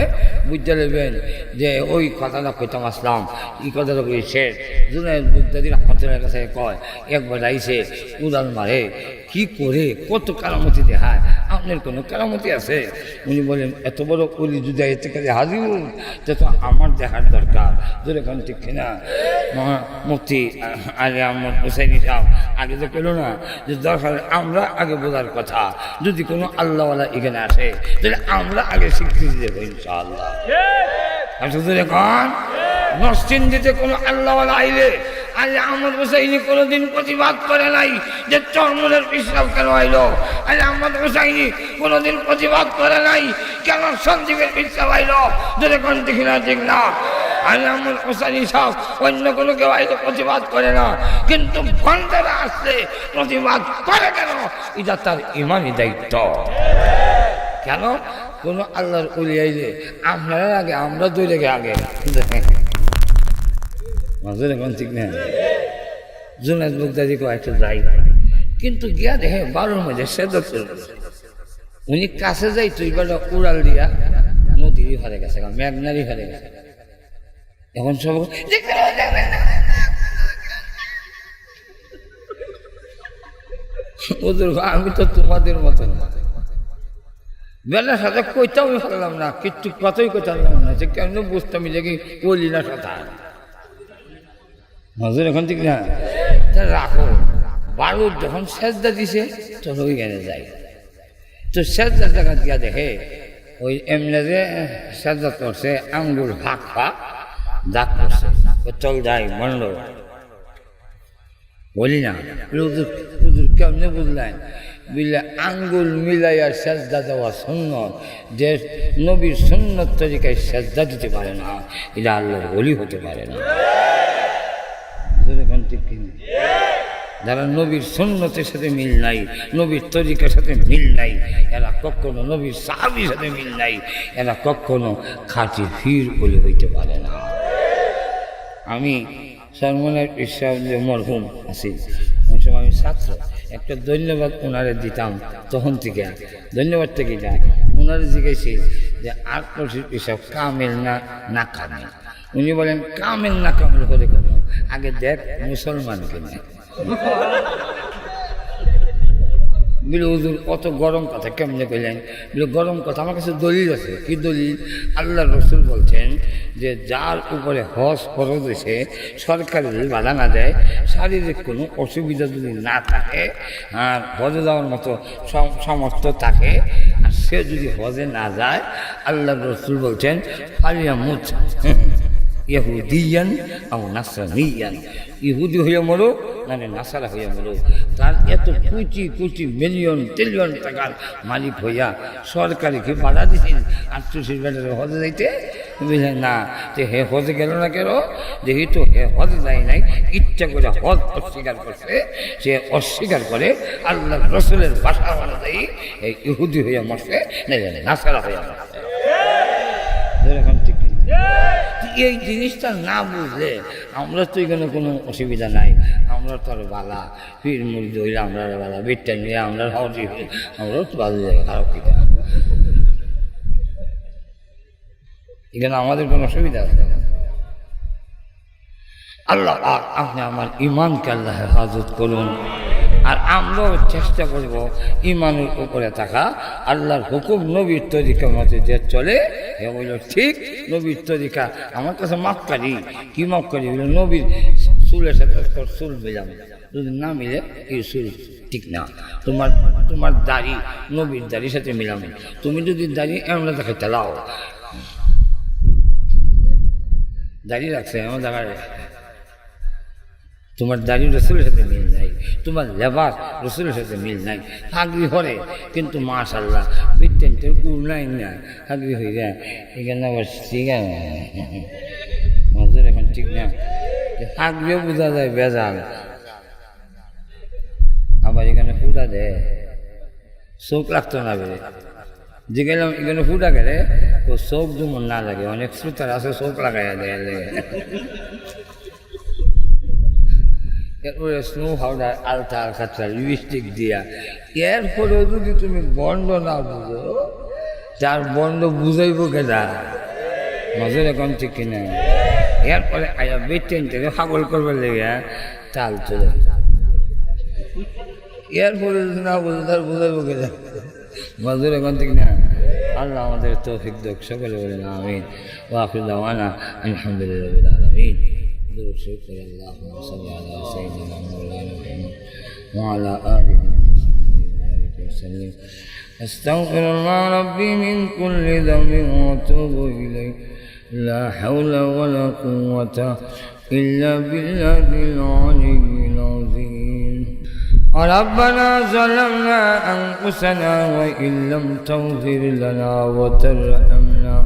বুঝতে নেবেন যে ওই কথাটা কইতাম আসলাম, এই কথাটা কই শেষ। জুনায়েদ বুগদাদি রহমতুল্লাহর কাছে কয়, একবার আইসে উদাল মারে কি করে কত কারামতি দেখায়, আপনার কোনো কারামতি আছে? উনি বলেন এত বড় অলি যদি এতে কাজে হাজির তো আমার দেখার দরকার। যেরকম ঠিক কিনা মুফতি আলী আহমদ হুসাইনি সাহেব আগে তো পেল না যে দরকার আমরা আগে বোঝার কথা, যদি কোনো আল্লাহওয়ালা এখানে আসে তাহলে আমরা আগে স্বীকৃতি দেবো ইনশাআল্লাহ। নরসিংদীতে কোনো আল্লাহওয়ালা আইলে আলী আহমদ হুসাইনি কোনোদিন প্রতিবাদ করে নাই যে চরমনের পিসাব কেন আইলো। আলী আহমদ হুসাইনি কোনোদিন প্রতিবাদ করে নাই কেন সন্দীপের পিসাব আইলো। যেরকম দেখি না ঠিক না, আলী আহমদ হুসাইনি সাহেব অন্য কোনো কেউ আইলে প্রতিবাদ করে না, কিন্তু ভণ্ডারা আসলে প্রতিবাদ করে কেন? এটা তার ইমানি দায়িত্ব। কেন? কোনো আল্লাহর ওলি আইলে আপনারা আগে আমরা দুই লেগে আগে এখন ঠিক না। জুনাদ বগদাদি কয়েকটা যাই, কিন্তু গিয়া দেখে 12 মাঝে সেদত উনি কাছে যাই তুই বেলা উড়াল দিয়া নদীরই হারে গেছে, মেঘনারই হারে গেছে। এখন সব ওদের আমি তো তোমাদের মতো না, বেলার সাথে কইতাও পারলাম না, কিচ্ছু কথাই কইতাম না যে কেন বুঝতাম যে কি বলি না কথা নজর এখন ঠিক না। রাখো বারুদ যখন সেজদা দিছে তখন ওইখানে যাই, তো সেজদার জায়গা দিয়া দেখে ওই এমনি যে সেজদা করছে আঙ্গুল ফাঁক ফাঁক দাগ করছে, চল যাই মন্ড বলি না। কেমনে বুঝলেন? বুঝলে আঙ্গুল মিলাইয়া সেজদা দেওয়া সুন্নত, যে নবীর সুন্নত তরিকায় সেজদা দিতে পারে না এটা আল্লাহর ওলি হতে পারে না। যারা নবীর সুন্নতের সাথে মিল নাই, নবীর তরিকার সাথে মিল নাই, এরা কখনো নবীর সাহাবীর সাথে মিল নাই, এরা কখনো খাঁটি ফির ওলি হইতে পারে না। আমি সরমনের ঈশ্বর যে মরহুম আছি ওই সময় আমি ছাত্র, একটা ধন্যবাদ ওনারে দিতাম, তখন থেকে ধন্যবাদ থেকে যায় ওনারে জিজ্ঞেসি যে আর এসব কামেল না কামেল। উনি বলেন কামেল না কামেল করে কোনো আগে দেখ মুসলমান কিনা। বলে হুজুর কত গরম কথা কেমনে কইলেন? বলে গরম কথা, আমার কাছে দলিল আছে। কি দলিল? আল্লাহ রসুল বলছেন যে যার উপরে হজ ফরজ হয়েছে সরকারি যদি বাধা না দেয়, শারীরিক কোনো অসুবিধা যদি না থাকে আর হজে যাওয়ার মতো সামর্থ্য থাকে, আর সে যদি হজে না যায় আল্লাহ রসুল বলছেন ফালিয়া মুচ ইহুদিয়ান ও নাসরানিয়ান, ইহুদি হইয়া মরো মানে নাসারা হইয়া মরো। তার এত কোটি কোটি মিলিয়ন ট্রিলিয়ন টাকার মালিক হইয়া সরকারিকে বাধা দিচ্ছেন আটচল্লিশ বেলার হজে যাইতে, বুঝলেন না? যে হে হজে গেল না কেন? যেহেতু হে হজে যায় নাই, ইচ্ছা করে হজ অস্বীকার করছে, সে অস্বীকার করে আল্লাহ রসুলের ভাষা অনুযায়ী এই ইহুদি হইয়া মরছে, নাসারা হইয়া মরছে। এরকম ঠিক এই জিনিসটা না বুঝলে আমরা তো এখানে কোনো অসুবিধা নাই, আমরা তো আর বালা ফির মুড়ি হইলে আমরা বালা বেটটা নিয়ে আমরা হাওড়ি হই, আমরাও তো বাজে যাবে খারাপ কিটা, এখানে আমাদের কোনো অসুবিধা আছে? আল্লাহ আপনি আমার ইমানকে আল্লাহ হেফাজত করুন, আর আমরাও চেষ্টা করব ইমানের উপরে থাকা, আল্লাহর হুকুম নবীর তরিকা মতে যে চলে এ বলল ঠিক নবীর তরিকা। আমার কাছে মাপকারি কি মাপকারি বলল নবীর চুলের সাথে চুল মিলাম, যদি না মিলে এই চুল ঠিক না। তোমার দাড়ি নবীর দাড়ির সাথে মিলাম, তুমি যদি দাড়ি এমন দেখে চালাও, দাড়ি রাখছে আমার জায়গায়, তোমার দাড়ি রসুলের সাথে মিল নাই, তোমার লেবাস রসুলের সাথে মিল নাই, হাগরি হরে কিন্তু মাশাল্লাহ বিটেন্টের উড় নাই না হাগরি হয়ে যায়, এখানে আবার ঠিক আছে মজুর এখন ঠিক না, হাগরিও বোঝা যায় বেজাল, আবার এখানে ফুটা দেয় চোখ লাগতো না বেড়ে যে গেলাম এখানে ফুটা গেলে ও চোখ যেমন না লাগে, অনেক শ্রোতার আছে চোখ লাগাই দেয় এরপরে স্নো পাউডার আলতা আলকাতরা লিপস্টিক দিয়া, এরপরেও যদি তুমি বন্ধ না বুঝো যার বন্ধ বুঝাইব কেনা নজর এখন ঠিক কিনা, এরপরে আয়া বেটেন থেকে পাগল করবার লেগে তাল চলে এরপরে যদি না বুঝে তার বোঝাবো কে যায় মজুর এখন থেকে না আল্লাহ আমাদের তৌফিক দেখ সকলে বলেন আমিন ওয়া আখিরু দাওয়ানা আলহামদুলিল্লাহি রাব্বিল আলামিন দুরূদ শরীফ পড়ে আল্লাহুম্মা সাল্লি আলা সাইয়্যিদিনা মাওলানা মুহাম্মদ ওয়া আলা আলিহি ওয়া সাল্লাম আস্তাগফিরুল্লাহ রাব্বি মিন কুল্লি যামবিন ওয়া আতুবু ইলাইহি লা হাওলা ওয়া লা কুওয়াতা ইল্লা বিল্লাহিল আলিয়্যিল আযীম ربنا ظلمنا أنفسنا وإن لم تغفر لنا وترحمنا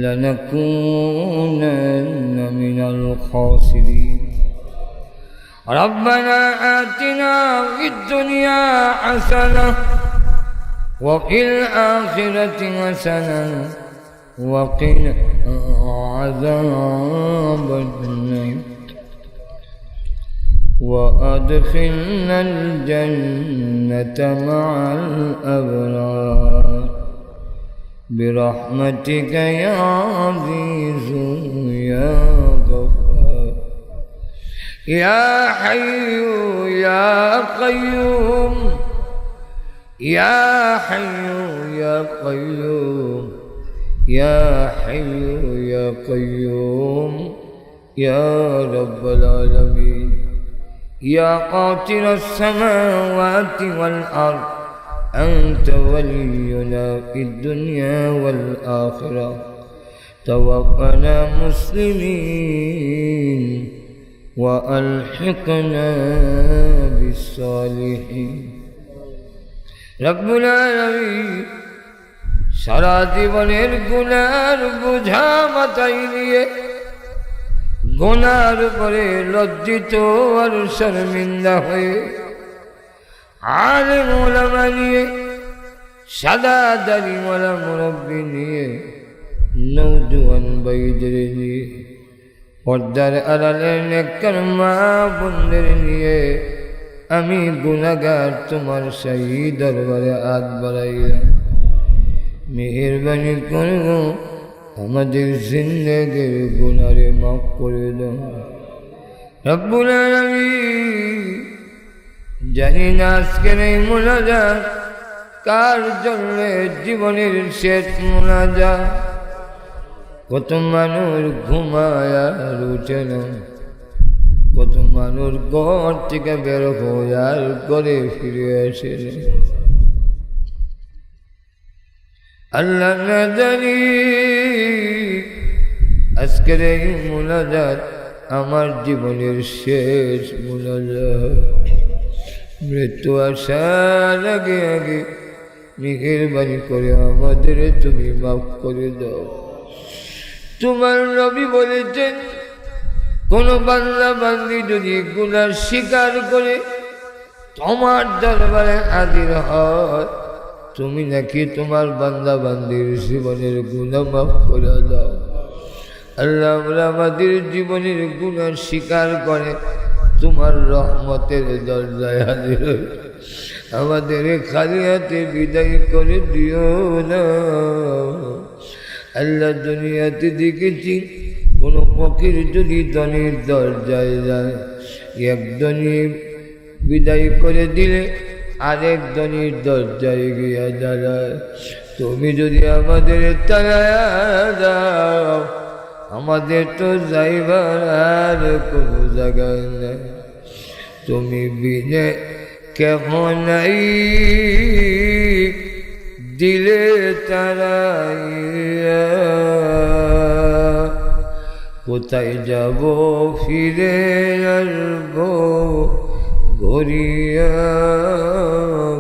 لنكونن من الخاسرين ربنا آتنا في الدنيا حسنة وفي الآخرة حسنة وقنا عذاب النار وأدخلنا الجنة مع الأبرار برحمتك يا عزيز يا غفار يا حي يا قيوم يا حي يا قيوم يا حي يا قيوم يا رب العالمين يا قاطر السماوات والأرض أنت ولينا في الدنيا والآخرة توفنا مسلمين وألحقنا بالصالحين رب العالمين সারা জীবনের গুনার বোঝা মাথায় নিয়ে গুনার উপরে লজ্জিত আর শর্মিন্দা হয়ে আলেম ওলামা নিয়ে সাদা দাড়িওয়ালা মুরব্বি নিয়ে নওজোয়ান ভাইদের নিয়ে পর্দার আড়ালে নেককার মা বোনদের নিয়ে আমি গুনাহগার তোমার শাহী দরবারে হাত বাড়াইলাম মেহেরবানি করো আমাদের জিন্দেগির গুনারে মাফ করে দাও রব্বুল আলামিন জানি না আজকের এই মুনাজাত কার জন্য জীবনের শেষ মুনাজাত কত মানুষ ঘুমায় আর উঠে না কত মানুষ ঘর থেকে বের হয়ে আর ঘরে ফিরে আসে না আল্লাহ না জানি আজকের এই মুনাজাত আমার জীবনের শেষ মুনাজাত মৃত্যু আসার আগে আগে মেহেরবানি করে আমাদের তুমি মাফ করে দাও তোমার নবী বলেছেন কোন বান্দা বান্দি যদি গুনাহ স্বীকার করে তোমার দরবারে হাজির হয় তুমি নাকি তোমার বান্দা বান্দির জীবনের গুনাহ মাফ করে দাও আল্লাহ আমরা আমাদের জীবনের গুনাহ স্বীকার করে তোমার রহমতের দরজায় হাজির আমাদের খালি হাতে বিদায় করে দিও না আল্লাহ দুনিয়াতে দেখেছি কোন ফকির যদি ধনীর দরজায় যায় এক ধনী বিদায় করে দিলে আরেক ধনীর দরজায় গিয়া দাঁড়ায় তুমি যদি আমাদের তাড়ায়া দাও আমাদের তো যাইবার আর কোনো জায়গা নাই তুমি বিনে কেমন নাই দিলে তারাইয়া কোথায় যাব ফিরে আসবো গড়িয়া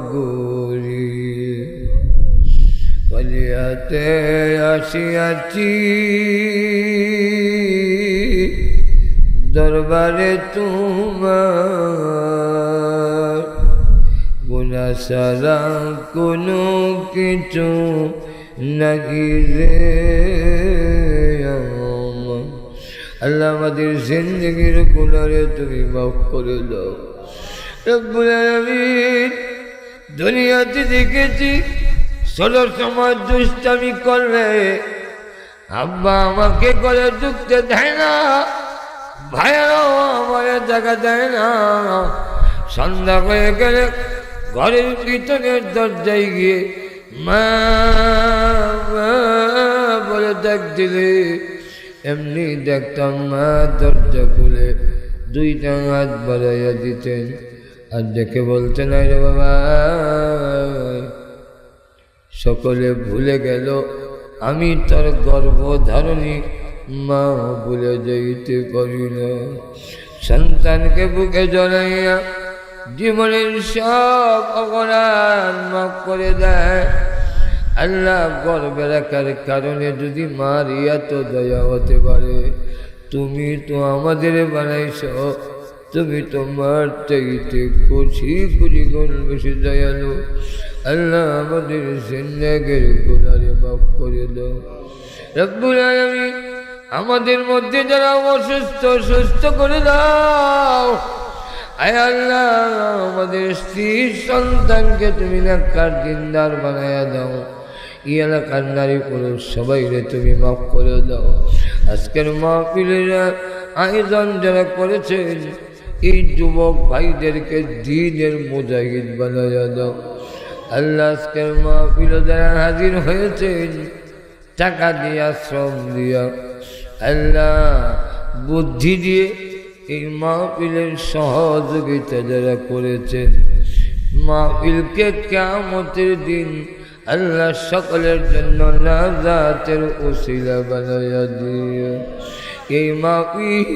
গড়িয়ে পালিয়াতে আসিয়াছি দরবারে তোমার গুনাহ ছাড়া কোনো কিছু নাকি রে আল্লাহ আমাদের জিন্দেগির গুনাহে তুমি মাফ করে দাও রব্বুল আলামিন দুনিয়াতে দেখেছি ছোট সময় দুষ্টামি করলে আব্বা আমাকে করে ঢুকতে দেয় না ভাইয়ারাও আমার জায়গা দেয় না সন্ধ্যা হয়ে গেলে ঘরের ভিতরের দরজায় গিয়ে মা মা বলে ডাক দিলে এমনি দেখতাম মা দরজা খুলে দুইটা হাত বাড়াইয়া দিতেন আর দেখে বলতেন আরে বাবা সকলে ভুলে গেল আমি তোর গর্ভধারণী মা ভুলে যাইতে পারি না। সন্তানকে বুকে জড়াইয়া জীবনের সব অপরাধ মাফ করে দেয় আল্লাহ। গর্বে রাখার কারণে যদি মার এত দয়া হতে পারে, তুমি তো আমাদের বানাইছ, তুমি তো মার চাইতে খুশি খুশি গুণ বেশি দয়ালু। আল্লাহ আমাদের জিন্দেগির গুনাহে মাফ করে দাও রব্বুল আলামিন। আমাদের মধ্যে যারা অসুস্থ সুস্থ করে দাও। আয় আল্লাহ আমাদের স্ত্রী সন্তানকে তুমি নেককার দিনদার বানায়া দাও। এই এলাকার নারী পুরুষ সবাইকে তুমি মাফ করে দাও। আজকের মাহফিলের আয়োজন যারা করেছেন এই যুবক ভাইদেরকে দ্বীনের মুজাহিদ বানায়া দাও আল্লাহ। আজকের মাহফিলে যারা হাজির হয়েছেন টাকা দিয়া শ্রম দিয়া আল্লাহ বুদ্ধি দিয়ে এই মাহফিলের সহযোগিতা যারা করেছেন মাহফিলকে কিয়ামতের দিন আল্লাহ সকলের জন্য নাজাতের ওসিলা বানায়া দিও। এই মাহফিল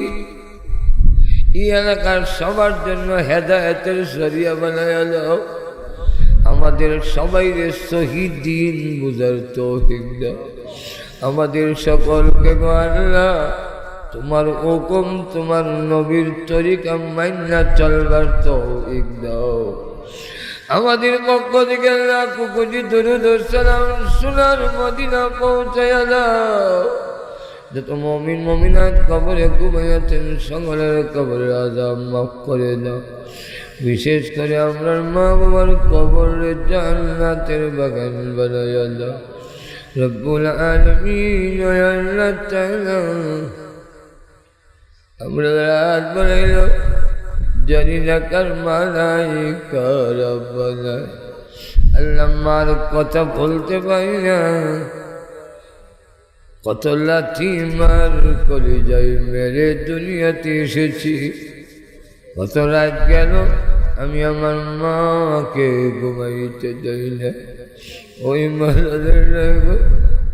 এই এলাকার সবার জন্য হেদায়েতের জরিয়া বানায়া দাও। আমাদের সবাইকে সহি দিন বুঝার তৌফিক দাও। আমাদের সকলকে আল্লাহ তোমার হুকুম তোমার নবীর তরিকা মাইনা চলবার তৌফিক দাও। আমাদের পক্ষ থেকে লাখ কোটি দরুদ ও সালাম সোনার মদিনা পৌঁছায়া দাও। যত মুমিন মুমিনাত কবরে ঘুমাইয়াছেন সকলের কবরের আযাব মাফ করে দাও। বিশেষ করে আমরা মা বাবার কবরে জান্নাতের বাগান বানাইয়া দাও রব্বুল আলামিন। আল্লাহ তাআলা আমরা রাত বানাইল জানি না কার মালাইকা রব্বানা। আল্লাহ মার কথা বলতে পারি না, কত লাথি মার করে যাই মেরে দুনিয়াতে এসেছি। কত রাত গেল আমি আমার মাকে ঘুমাইতে যাই না। ওই মাদের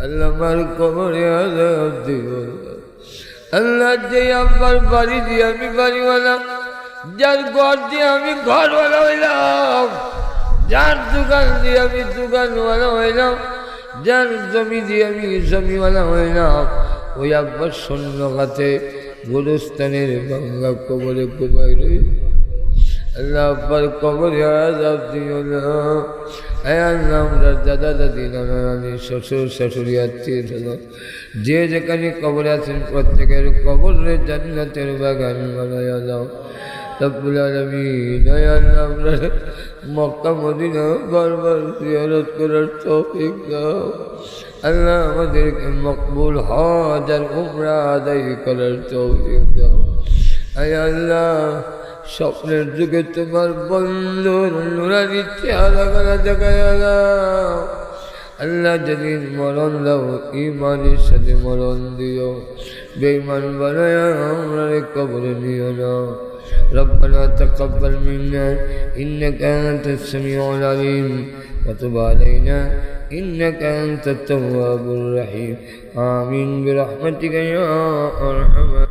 আল্লাহ মার কবরে আযাব দিও আল্লাহ। যে আমার বাড়ি দিয়ে আমি বাড়িওয়ালা, যার ঘর দিয়ে আমি ঘরওয়ালা হইলাম, যার দোকান দিয়ে আমি দোকানওয়ালা হইলাম, যার জমি দিয়ে আমি জমিওয়ালা হইলাম, ওই আব্বার শূন্য গাতে গোরস্থানের বাংলা কবরে ঘুমাই রই। আল্লাহ আব্বার কবরে আযাব দিও না। আল্লাহ আমরা দাদা দাদি নানা নানি শ্বশুর শাশুড়ি আত্মীয় স্বজন যে যেখানে কবরে আছেন প্রত্যেকের কবরে জান্নাতের বাগান বানায়া দাও রব্বুল আলামিন। আল্লাহ আমরা মক্কা মদিনা বারবার জিয়ারত করার তৌফিক দাও। আল্লাহ আমাদেরকে মকবুল হজ আর উমরা আদায় করার তৌফিক দাও। আল্লাহ স্বপ্নের যুগে তোমার বন্ধুর নুরানি চেহারা করা দেখায়া দাও। আল্লাহ যেদিন মরণ দাও ইমানের সাথে মরণ দিও, বেঈমান বানায়া আমরা কবরে নিও না। ربنا تقبل منا إنك أنت السميع العليم وتب علينا إنك أنت التواب الرحيم آمين برحمتك يا أرحم